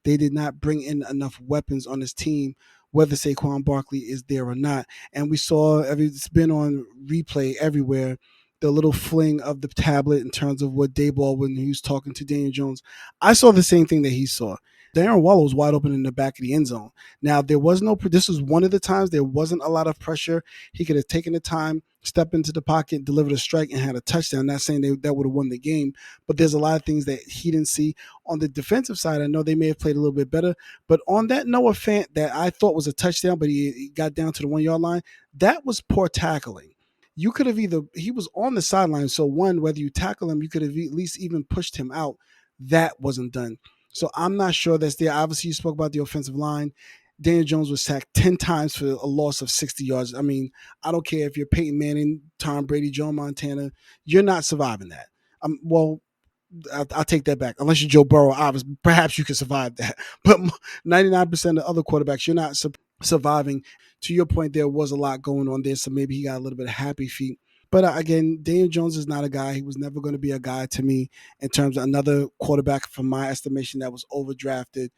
They did not bring in enough weapons on this team, whether Saquon Barkley is there or not. And we saw it's been on replay everywhere, the little fling of the tablet in terms of what Daboll when he was talking to Daniel Jones. I saw the same thing that he saw. Darren Waller was wide open in the back of the end zone. Now, this was one of the times there wasn't a lot of pressure. He could have taken the time, stepped into the pocket, delivered a strike, and had a touchdown. Not saying that would have won the game, but there's a lot of things that he didn't see. On the defensive side, I know they may have played a little bit better, but on that Noah Fant that I thought was a touchdown, but he got down to the 1-yard line, that was poor tackling. You could have he was on the sideline, so whether you tackle him, you could have at least even pushed him out. That wasn't done. So I'm not sure that's there. Obviously, you spoke about the offensive line. Daniel Jones was sacked 10 times for a loss of 60 yards. I mean, I don't care if you're Peyton Manning, Tom Brady, Joe Montana. You're not surviving that. I'll take that back. Unless you're Joe Burrow, obviously, perhaps you can survive that. But 99% of other quarterbacks, you're not surviving. To your point, there was a lot going on there, so maybe he got a little bit of happy feet. But again, Daniel Jones is not a guy. He was never going to be a guy to me in terms of another quarterback, from my estimation, that was overdrafted.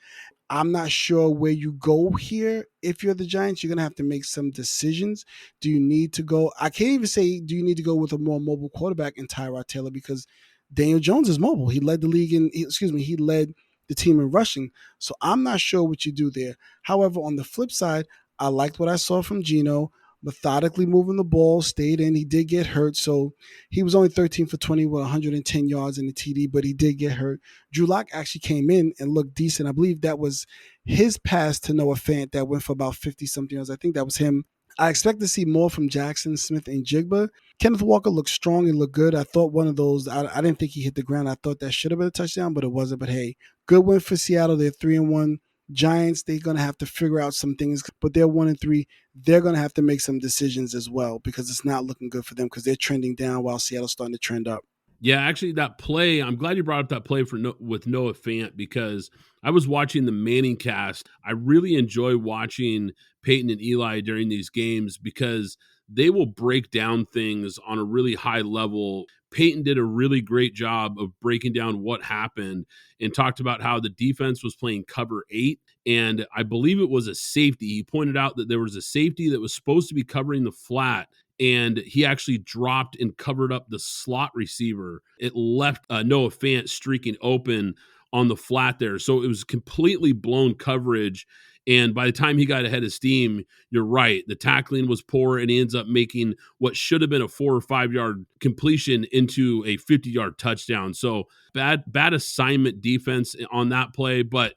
I'm not sure where you go here. If you're the Giants, you're going to have to make some decisions. Do you need to go? I can't even say, do you need to go with a more mobile quarterback in Tyrod Taylor, because Daniel Jones is mobile. He led the league he led the team in rushing. So I'm not sure what you do there. However, on the flip side, I liked what I saw from Geno. Methodically moving the ball, stayed in. He did get hurt, so he was only 13 for 20 with 110 yards in the TD, but he did get hurt. Drew Lock actually came in and looked decent. I believe that was his pass to Noah Fant that went for about 50-something yards. I think that was him. I expect to see more from Jackson, Smith, and Jigba. Kenneth Walker looked strong and looked good. I thought one of those, I didn't think he hit the ground. I thought that should have been a touchdown, but it wasn't. But hey, good win for Seattle. They're 3-1. Giants, they're going to have to figure out some things, but they're 1-3. They're going to have to make some decisions as well, because it's not looking good for them, because they're trending down while Seattle's starting to trend up. Yeah, actually, that play, I'm glad you brought up that play with Noah Fant, because I was watching the Manning cast. I really enjoy watching Peyton and Eli during these games because they will break down things on a really high level. Peyton did a really great job of breaking down what happened and talked about how the defense was playing cover 8. And I believe it was a safety. He pointed out that there was a safety that was supposed to be covering the flat, and he actually dropped and covered up the slot receiver. It left Noah Fant streaking open on the flat there. So it was completely blown coverage. And by the time he got ahead of steam, you're right, the tackling was poor, and he ends up making what should have been a 4 or 5 yard completion into a 50-yard touchdown. So bad assignment defense on that play. But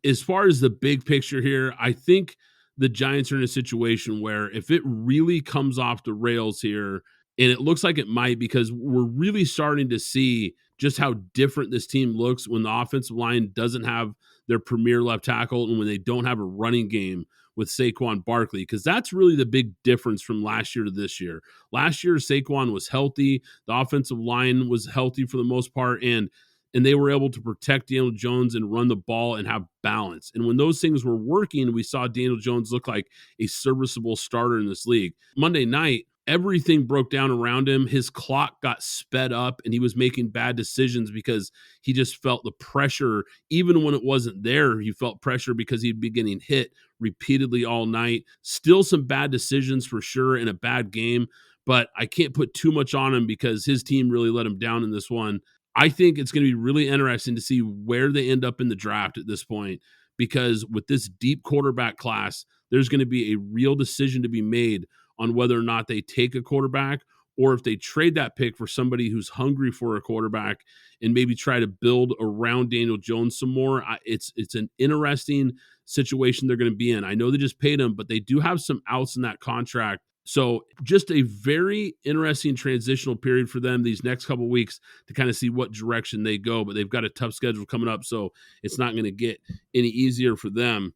as far as the big picture here, I think the Giants are in a situation where if it really comes off the rails here, and it looks like it might, because we're really starting to see just how different this team looks when the offensive line doesn't have their premier left tackle and when they don't have a running game with Saquon Barkley, because that's really the big difference from last year to this year. Last year, Saquon was healthy. The offensive line was healthy for the most part, and they were able to protect Daniel Jones and run the ball and have balance. And when those things were working, we saw Daniel Jones look like a serviceable starter in this league. Monday night, everything broke down around him. His clock got sped up, and he was making bad decisions because he just felt the pressure. Even when it wasn't there, he felt pressure because he'd be getting hit repeatedly all night. Still some bad decisions for sure in a bad game, but I can't put too much on him because his team really let him down in this one. I think it's going to be really interesting to see where they end up in the draft at this point, because with this deep quarterback class, there's going to be a real decision to be made on whether or not they take a quarterback, or if they trade that pick for somebody who's hungry for a quarterback and maybe try to build around Daniel Jones some more. It's an interesting situation they're going to be in. I know they just paid him, but they do have some outs in that contract. So just a very interesting transitional period for them these next couple of weeks to kind of see what direction they go. But they've got a tough schedule coming up, so it's not going to get any easier for them.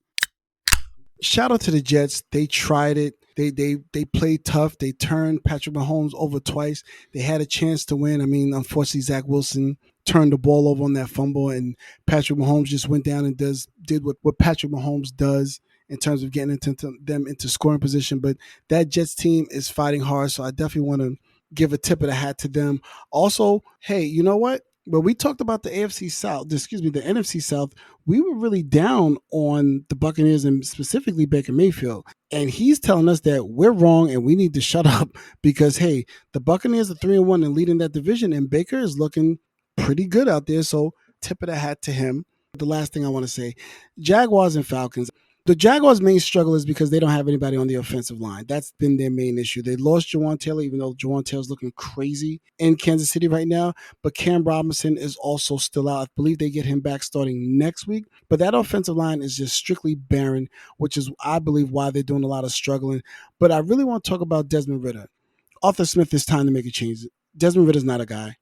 Shout out to the Jets. They tried it. They played tough. They turned Patrick Mahomes over twice. They had a chance to win. I mean, unfortunately, Zach Wilson turned the ball over on that fumble, and Patrick Mahomes just went down and did what Patrick Mahomes does in terms of getting them into scoring position. But that Jets team is fighting hard, so I definitely want to give a tip of the hat to them. Also, hey, you know what? When we talked about the NFC South, the NFC South, we were really down on the Buccaneers and specifically Baker Mayfield. And he's telling us that we're wrong and we need to shut up because, hey, the Buccaneers are 3-1 and leading that division, and Baker is looking pretty good out there. So tip of the hat to him. The last thing I want to say, Jaguars and Falcons. The Jaguars' main struggle is because they don't have anybody on the offensive line. That's been their main issue. They lost Jawan Taylor, even though Jawan Taylor's looking crazy in Kansas City right now. But Cam Robinson is also still out. I believe they get him back starting next week. But that offensive line is just strictly barren, which is, I believe, why they're doing a lot of struggling. But I really want to talk about Desmond Ridder. Arthur Smith, it's time to make a change. Desmond Ridder's not a guy.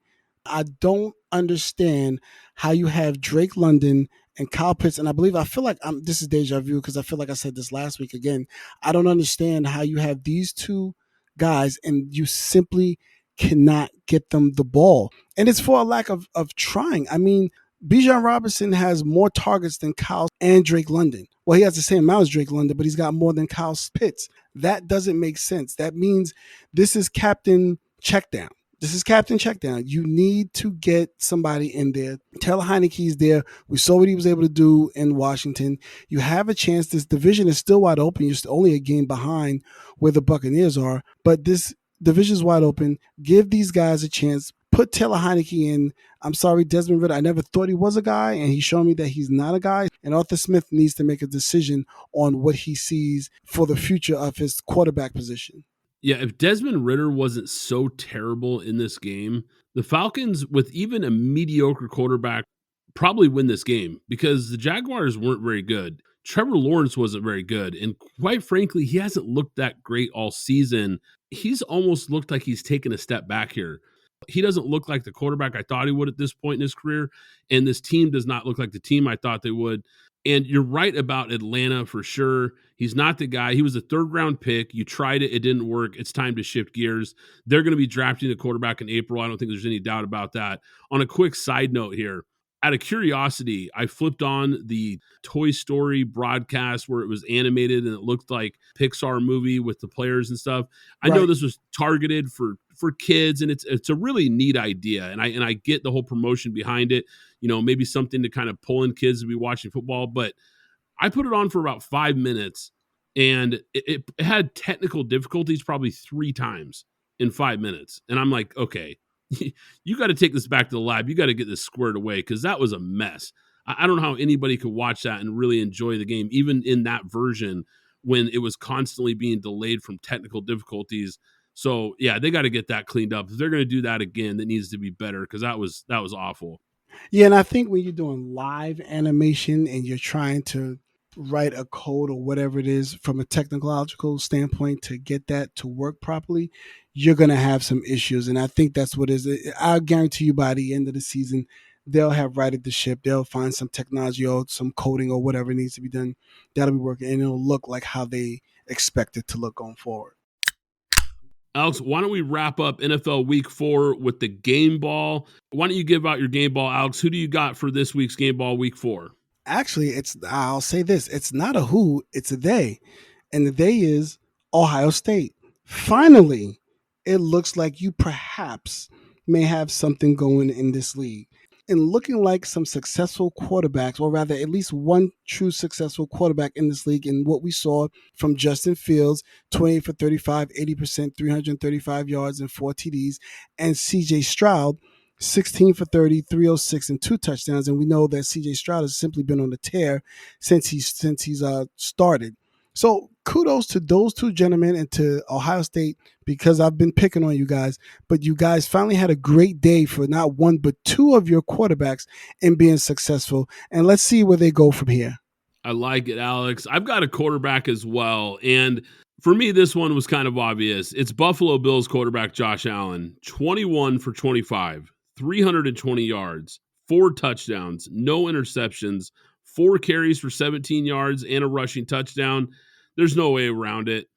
I don't understand how you have Drake London and Kyle Pitts, and I feel like this is deja vu because I feel like I said this last week again. I don't understand how you have these two guys and you simply cannot get them the ball. And it's for a lack of trying. I mean, Bijan Robinson has more targets than Kyle and Drake London. Well, he has the same amount as Drake London, but he's got more than Kyle Pitts. That doesn't make sense. That means this is Captain Checkdown. This is Captain Checkdown. You need to get somebody in there. Taylor Heineke's there. We saw what he was able to do in Washington. You have a chance. This division is still wide open. You're still only a game behind where the Buccaneers are. But this division is wide open. Give these guys a chance. Put Taylor Heineke in. I'm sorry, Desmond Ridder. I never thought he was a guy, and he's shown me that he's not a guy. And Arthur Smith needs to make a decision on what he sees for the future of his quarterback position. Yeah, if Desmond Ridder wasn't so terrible in this game, the Falcons, with even a mediocre quarterback, probably win this game because the Jaguars weren't very good. Trevor Lawrence wasn't very good. And quite frankly, he hasn't looked that great all season. He's almost looked like he's taken a step back here. He doesn't look like the quarterback I thought he would at this point in his career. And this team does not look like the team I thought they would. And you're right about Atlanta for sure. He's not the guy. He was a third-round pick. You tried it. It didn't work. It's time to shift gears. They're going to be drafting a quarterback in April. I don't think there's any doubt about that. On a quick side note here, out of curiosity, I flipped on the Toy Story broadcast where it was animated and it looked like Pixar movie with the players and stuff. I know this was targeted for kids, and it's a really neat idea. And I get the whole promotion behind it. Maybe something to kind of pull in kids to be watching football. But I put it on for about 5 minutes, and it had technical difficulties probably 3 times in 5 minutes. And I'm like, okay, you got to take this back to the lab. You got to get this squared away because that was a mess. I don't know how anybody could watch that and really enjoy the game, even in that version when it was constantly being delayed from technical difficulties. So, yeah, they got to get that cleaned up. If they're going to do that again, that needs to be better because that was awful. Yeah, and I think when you're doing live animation and you're trying to write a code or whatever it is from a technological standpoint to get that to work properly, you're going to have some issues. And I think that's what it is. I guarantee you by the end of the season, they'll have righted the ship. They'll find some technology or some coding or whatever needs to be done. That'll be working, and it'll look like how they expect it to look going forward. Alex, why don't we wrap up NFL Week 4 with the game ball? Why don't you give out your game ball, Alex? Who do you got for this week's game ball Week 4? Actually, I'll say this. It's not a who, it's a they. And the they is Ohio State. Finally, it looks like you perhaps may have something going in this league. And looking like some successful quarterbacks, or rather at least one true successful quarterback in this league, and what we saw from Justin Fields, 28 for 35, 80%, 335 yards and 4 TDs, and CJ Stroud, 16 for 30, 306 and 2 touchdowns. And we know that CJ Stroud has simply been on the tear since he's started. So kudos to those two gentlemen and to Ohio State, because I've been picking on you guys, but you guys finally had a great day for not one but 2 of your quarterbacks in being successful. And let's see where they go from here. I like it, Alex. I've got a quarterback as well. And for me, this one was kind of obvious. It's Buffalo Bills quarterback Josh Allen, 21 for 25, 320 yards, 4 touchdowns, no interceptions, 4 carries for 17 yards and a rushing touchdown. There's no way around it.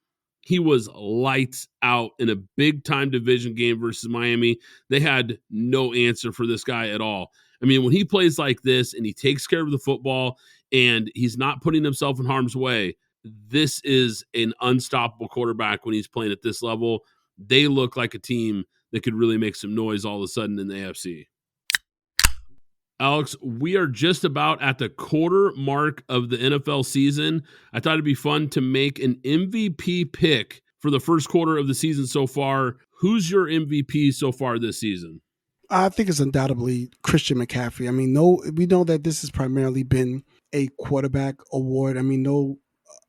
He was lights out in a big-time division game versus Miami. They had no answer for this guy at all. I mean, when he plays like this and he takes care of the football and he's not putting himself in harm's way, this is an unstoppable quarterback when he's playing at this level. They look like a team that could really make some noise all of a sudden in the AFC. Alex, we are just about at the quarter mark of the NFL season. I thought it'd be fun to make an MVP pick for the first quarter of the season so far. Who's your MVP so far this season? I think it's undoubtedly Christian McCaffrey. I mean, we know that this has primarily been a quarterback award. I mean, no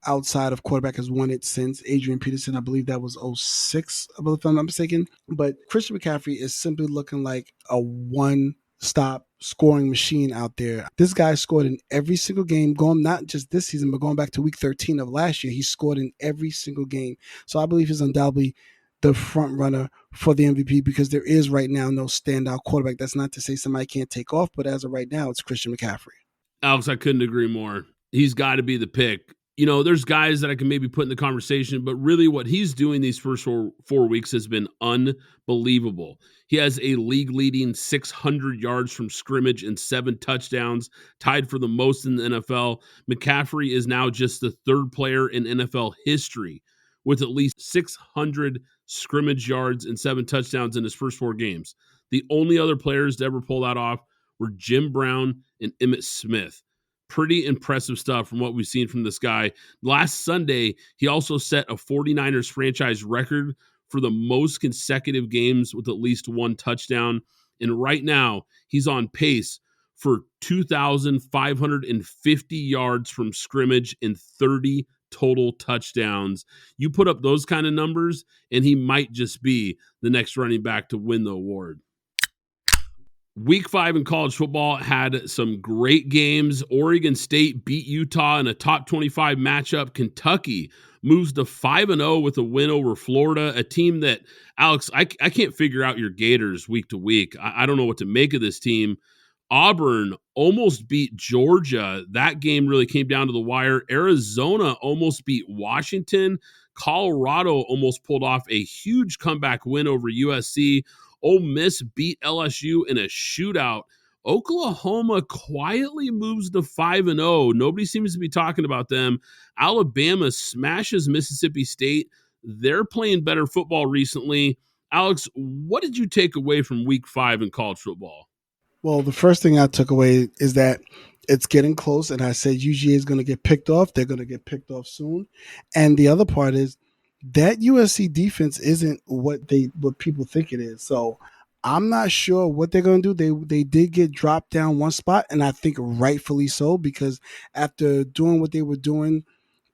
outside of quarterback has won it since Adrian Peterson. I believe that was 2006, if I'm not mistaken. But Christian McCaffrey is simply looking like a one-stop scoring machine out there. This guy scored in every single game, going not just this season, but going back to week 13 of last year. He scored in every single game. So I believe he's undoubtedly the front runner for the MVP, because there is right now no standout quarterback. That's not to say somebody can't take off, but as of right now, it's Christian McCaffrey. Alex, I couldn't agree more. He's got to be the pick. You know, there's guys that I can maybe put in the conversation, but really what he's doing these first four weeks has been unbelievable. He has a league-leading 600 yards from scrimmage and 7 touchdowns, tied for the most in the NFL. McCaffrey is now just the 3rd player in NFL history with at least 600 scrimmage yards and 7 touchdowns in his first 4 games. The only other players to ever pull that off were Jim Brown and Emmitt Smith. Pretty impressive stuff from what we've seen from this guy. Last Sunday, he also set a 49ers franchise record for the most consecutive games with at least 1 touchdown. And right now, he's on pace for 2,550 yards from scrimmage and 30 total touchdowns. You put up those kind of numbers, and he might just be the next running back to win the award. Week 5 in college football had some great games. Oregon State beat Utah in a top 25 matchup. Kentucky moves to 5-0 with a win over Florida, a team that, Alex, I can't figure out your Gators week to week. I don't know what to make of this team. Auburn almost beat Georgia. That game really came down to the wire. Arizona almost beat Washington. Colorado almost pulled off a huge comeback win over USC. Ole Miss beat LSU in a shootout. Oklahoma quietly moves to 5-0. Nobody seems to be talking about them. Alabama smashes Mississippi State. They're playing better football recently. Alex, what did you take away from week 5 in college football? Well, the first thing I took away is that it's getting close, and I said UGA is going to get picked off. They're going to get picked off soon. And the other part is that USC defense isn't what people think it is. So I'm not sure what they're going to do. They did get dropped down one spot, and I think rightfully so, because after doing what they were doing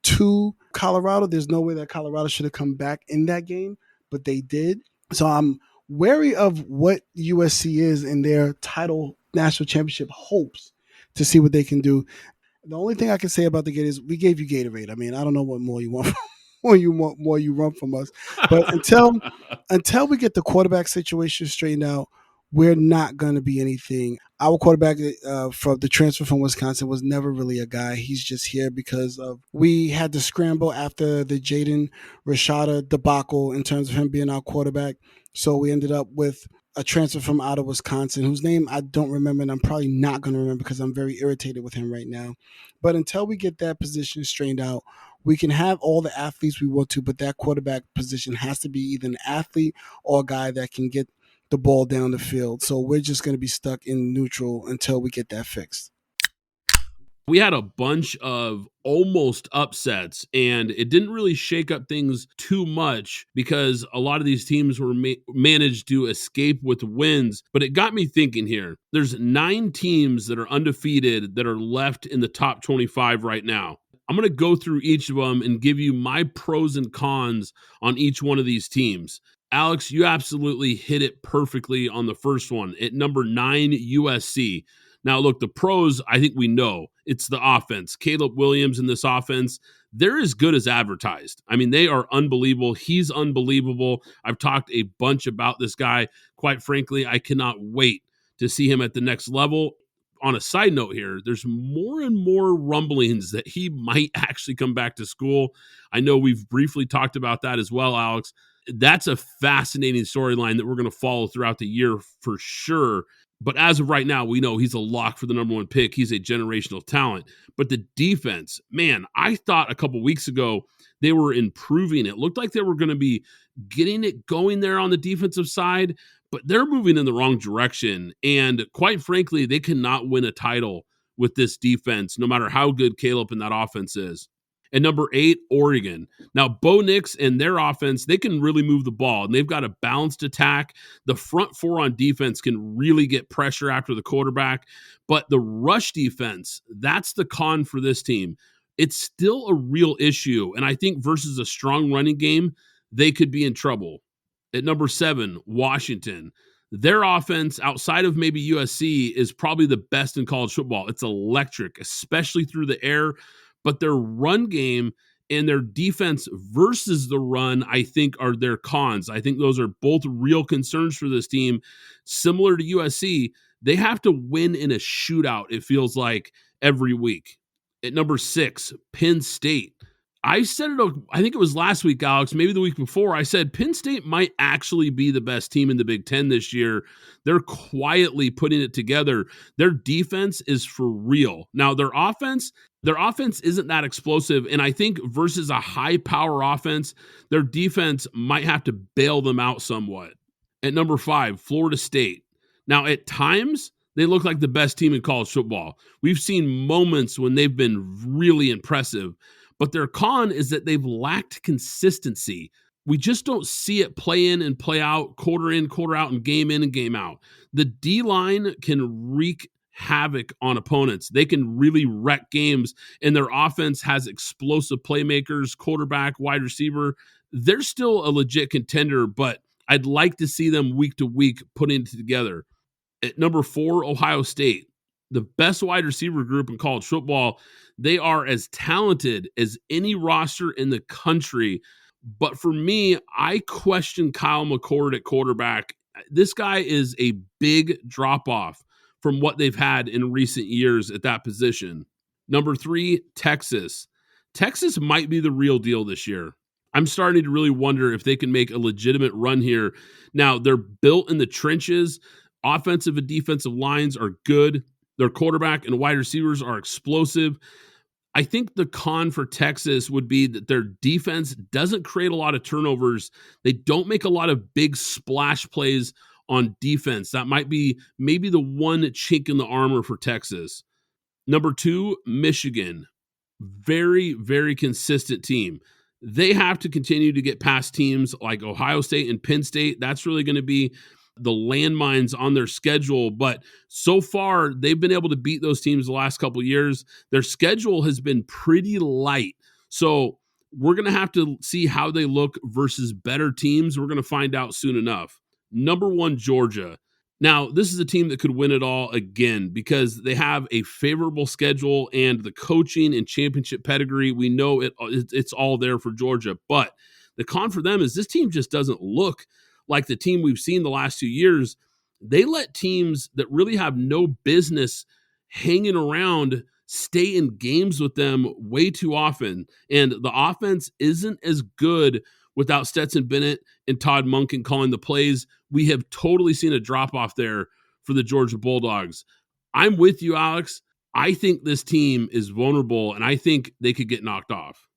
to Colorado, there's no way that Colorado should have come back in that game, but they did. So I'm wary of what USC is in their title national championship hopes to see what they can do. The only thing I can say about the game is we gave you Gatorade. I mean, I don't know what more you want more you want from us. But until we get the quarterback situation straightened out, we're not going to be anything. Our quarterback for the transfer from Wisconsin was never really a guy. He's just here because we had to scramble after the Jaden Rashada debacle in terms of him being our quarterback. So we ended up with a transfer from out of Wisconsin, whose name I don't remember, and I'm probably not going to remember because I'm very irritated with him right now. But until we get that position straightened out, we can have all the athletes we want to, but that quarterback position has to be either an athlete or a guy that can get the ball down the field. So we're just going to be stuck in neutral until we get that fixed. We had a bunch of almost upsets, and it didn't really shake up things too much because a lot of these teams were managed to escape with wins. But it got me thinking here. There's 9 teams that are undefeated that are left in the top 25 right now. I'm going to go through each of them and give you my pros and cons on each one of these teams. Alex, you absolutely hit it perfectly on the first one. At number 9, USC. Now, look, the pros, I think we know. It's the offense. Caleb Williams in this offense, they're as good as advertised. I mean, they are unbelievable. He's unbelievable. I've talked a bunch about this guy. Quite frankly, I cannot wait to see him at the next level. On a side note here, there's more and more rumblings that he might actually come back to school. I know we've briefly talked about that as well, Alex. That's a fascinating storyline that we're going to follow throughout the year for sure. But as of right now, we know he's a lock for the number 1 pick. He's a generational talent. But the defense, man, I thought a couple weeks ago they were improving. It looked like they were going to be getting it going there on the defensive side, but they're moving in the wrong direction. And quite frankly, they cannot win a title with this defense, no matter how good Caleb and that offense is. And number 8, Oregon. Now, Bo Nix and their offense, they can really move the ball, and they've got a balanced attack. The front 4 on defense can really get pressure after the quarterback. But the rush defense, that's the con for this team. It's still a real issue, and I think versus a strong running game, they could be in trouble. At number 7, Washington. Their offense, outside of maybe USC, is probably the best in college football. It's electric, especially through the air. But their run game and their defense versus the run, I think, are their cons. I think those are both real concerns for this team. Similar to USC, they have to win in a shootout, it feels like, every week. At number 6, Penn State. I said it, I think it was last week, Alex, maybe the week before. I said Penn State might actually be the best team in the Big Ten this year. They're quietly putting it together. Their defense is for real. Now, their offense isn't that explosive, and I think versus a high-power offense, their defense might have to bail them out somewhat. At number 5, Florida State. Now, at times, they look like the best team in college football. We've seen moments when they've been really impressive, but their con is that they've lacked consistency. We just don't see it play in and play out, quarter in, quarter out, and game in and game out. The D-line can wreak havoc on opponents. They can really wreck games, and their offense has explosive playmakers, quarterback, wide receiver. They're still a legit contender, but I'd like to see them week to week putting it together. At number 4, Ohio State. The best wide receiver group in college football. They are as talented as any roster in the country. But for me, I question Kyle McCord at quarterback. This guy is a big drop-off from what they've had in recent years at that position. Number 3, Texas. Texas might be the real deal this year. I'm starting to really wonder if they can make a legitimate run here. Now, they're built in the trenches. Offensive and defensive lines are good. Their quarterback and wide receivers are explosive. I think the con for Texas would be that their defense doesn't create a lot of turnovers. They don't make a lot of big splash plays on defense. That might be maybe the one chink in the armor for Texas. Number 2, Michigan. Very, very consistent team. They have to continue to get past teams like Ohio State and Penn State. That's really going to be the landmines on their schedule. But so far, they've been able to beat those teams the last couple of years. Their schedule has been pretty light. So we're going to have to see how they look versus better teams. We're going to find out soon enough. Number 1, Georgia. Now, this is a team that could win it all again because they have a favorable schedule and the coaching and championship pedigree. We know it's all there for Georgia. But the con for them is this team just doesn't look like the team we've seen the last 2 years. They let teams that really have no business hanging around stay in games with them way too often. And the offense isn't as good without Stetson Bennett and Todd Monken calling the plays. We have totally seen a drop-off there for the Georgia Bulldogs. I'm with you, Alex. I think this team is vulnerable, and I think they could get knocked off.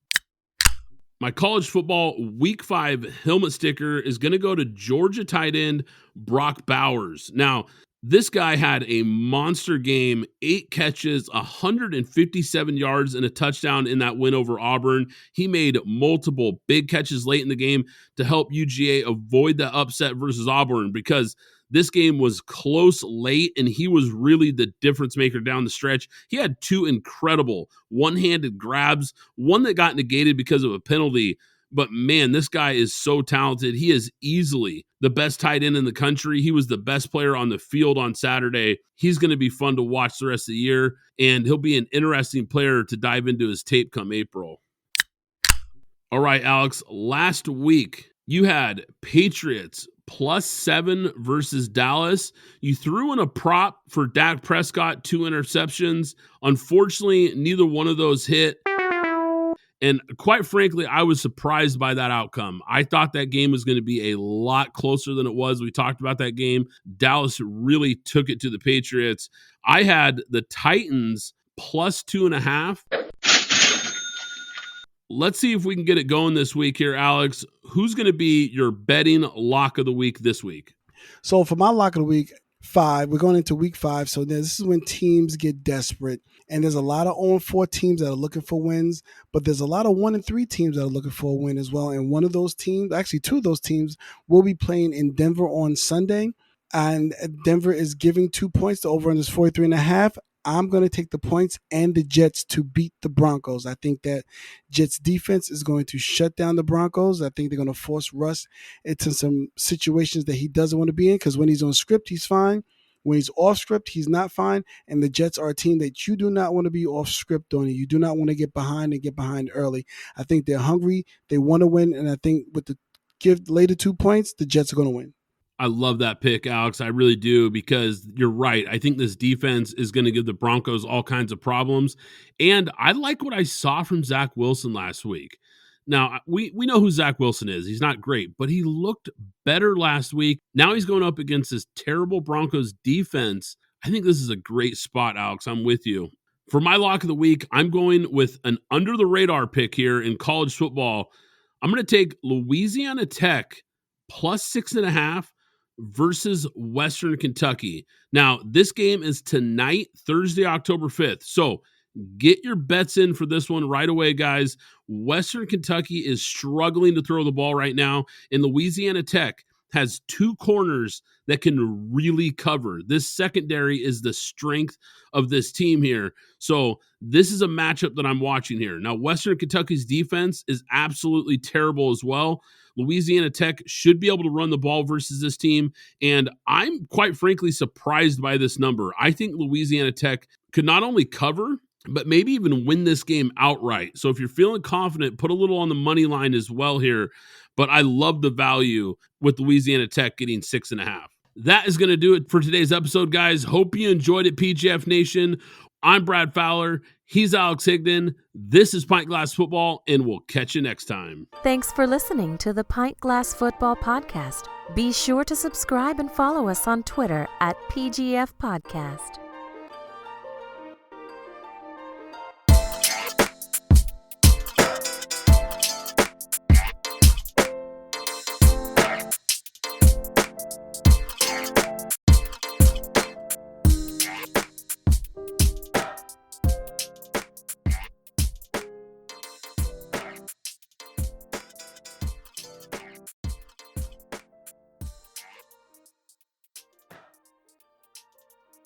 My college football Week 5 helmet sticker is going to go to Georgia tight end Brock Bowers. Now, this guy had a monster game, 8 catches, 157 yards, and a touchdown in that win over Auburn. He made multiple big catches late in the game to help UGA avoid the upset versus Auburn because this game was close late, and he was really the difference maker down the stretch. He had 2 incredible one-handed grabs, one that got negated because of a penalty. But man, this guy is so talented. He is easily the best tight end in the country. He was the best player on the field on Saturday. He's going to be fun to watch the rest of the year, and he'll be an interesting player to dive into his tape come April. All right, Alex, last week you had Patriots +7 versus Dallas. You threw in a prop for Dak Prescott, 2 interceptions. Unfortunately, neither one of those hit. And quite frankly, I was surprised by that outcome. I thought that game was going to be a lot closer than it was. We talked about that game. Dallas really took it to the Patriots. I had the Titans +2.5. Let's see if we can get it going this week here, Alex. Who's going to be your betting lock of the week this week? So for my lock of the week, 5, we're going into week 5. So this is when teams get desperate. And there's a lot of 0-4 teams that are looking for wins, but there's a lot of 1-3 teams that are looking for a win as well. And one of those teams, actually 2 of those teams, will be playing in Denver on Sunday. And Denver is giving 2 points. The over-under is 43.5. I'm going to take the points and the Jets to beat the Broncos. I think that Jets defense is going to shut down the Broncos. I think they're going to force Russ into some situations that he doesn't want to be in, because when he's on script, he's fine. When he's off script, he's not fine. And the Jets are a team that you do not want to be off script on. You do not want to get behind and get behind early. I think they're hungry. They want to win. And I think with the give later 2 points, the Jets are going to win. I love that pick, Alex. I really do, because you're right. I think this defense is going to give the Broncos all kinds of problems. And I like what I saw from Zach Wilson last week. Now, we know who Zach Wilson is. He's not great, but he looked better last week. Now he's going up against this terrible Broncos defense. I think this is a great spot, Alex. I'm with you. For my lock of the week, I'm going with an under-the-radar pick here in college football. I'm going to take Louisiana Tech +6.5 versus Western Kentucky. Now, this game is tonight, Thursday, October 5th. So get your bets in for this one right away, guys. Western Kentucky is struggling to throw the ball right now, and Louisiana Tech has 2 corners that can really cover. This secondary is the strength of this team here. So this is a matchup that I'm watching here. Now, Western Kentucky's defense is absolutely terrible as well. Louisiana Tech should be able to run the ball versus this team, and I'm quite frankly surprised by this number. I think Louisiana Tech could not only cover, but maybe even win this game outright. So if you're feeling confident, put a little on the money line as well here. But I love the value with Louisiana Tech getting 6.5. that is going to do it for today's episode, guys. Hope you enjoyed it, PGF Nation. I'm Brad Fowler. He's Alex Higdon. This is Pint Glass Football, and we'll catch you next time. Thanks for listening to the Pint Glass Football Podcast. Be sure to subscribe and follow us on Twitter at PGF Podcast.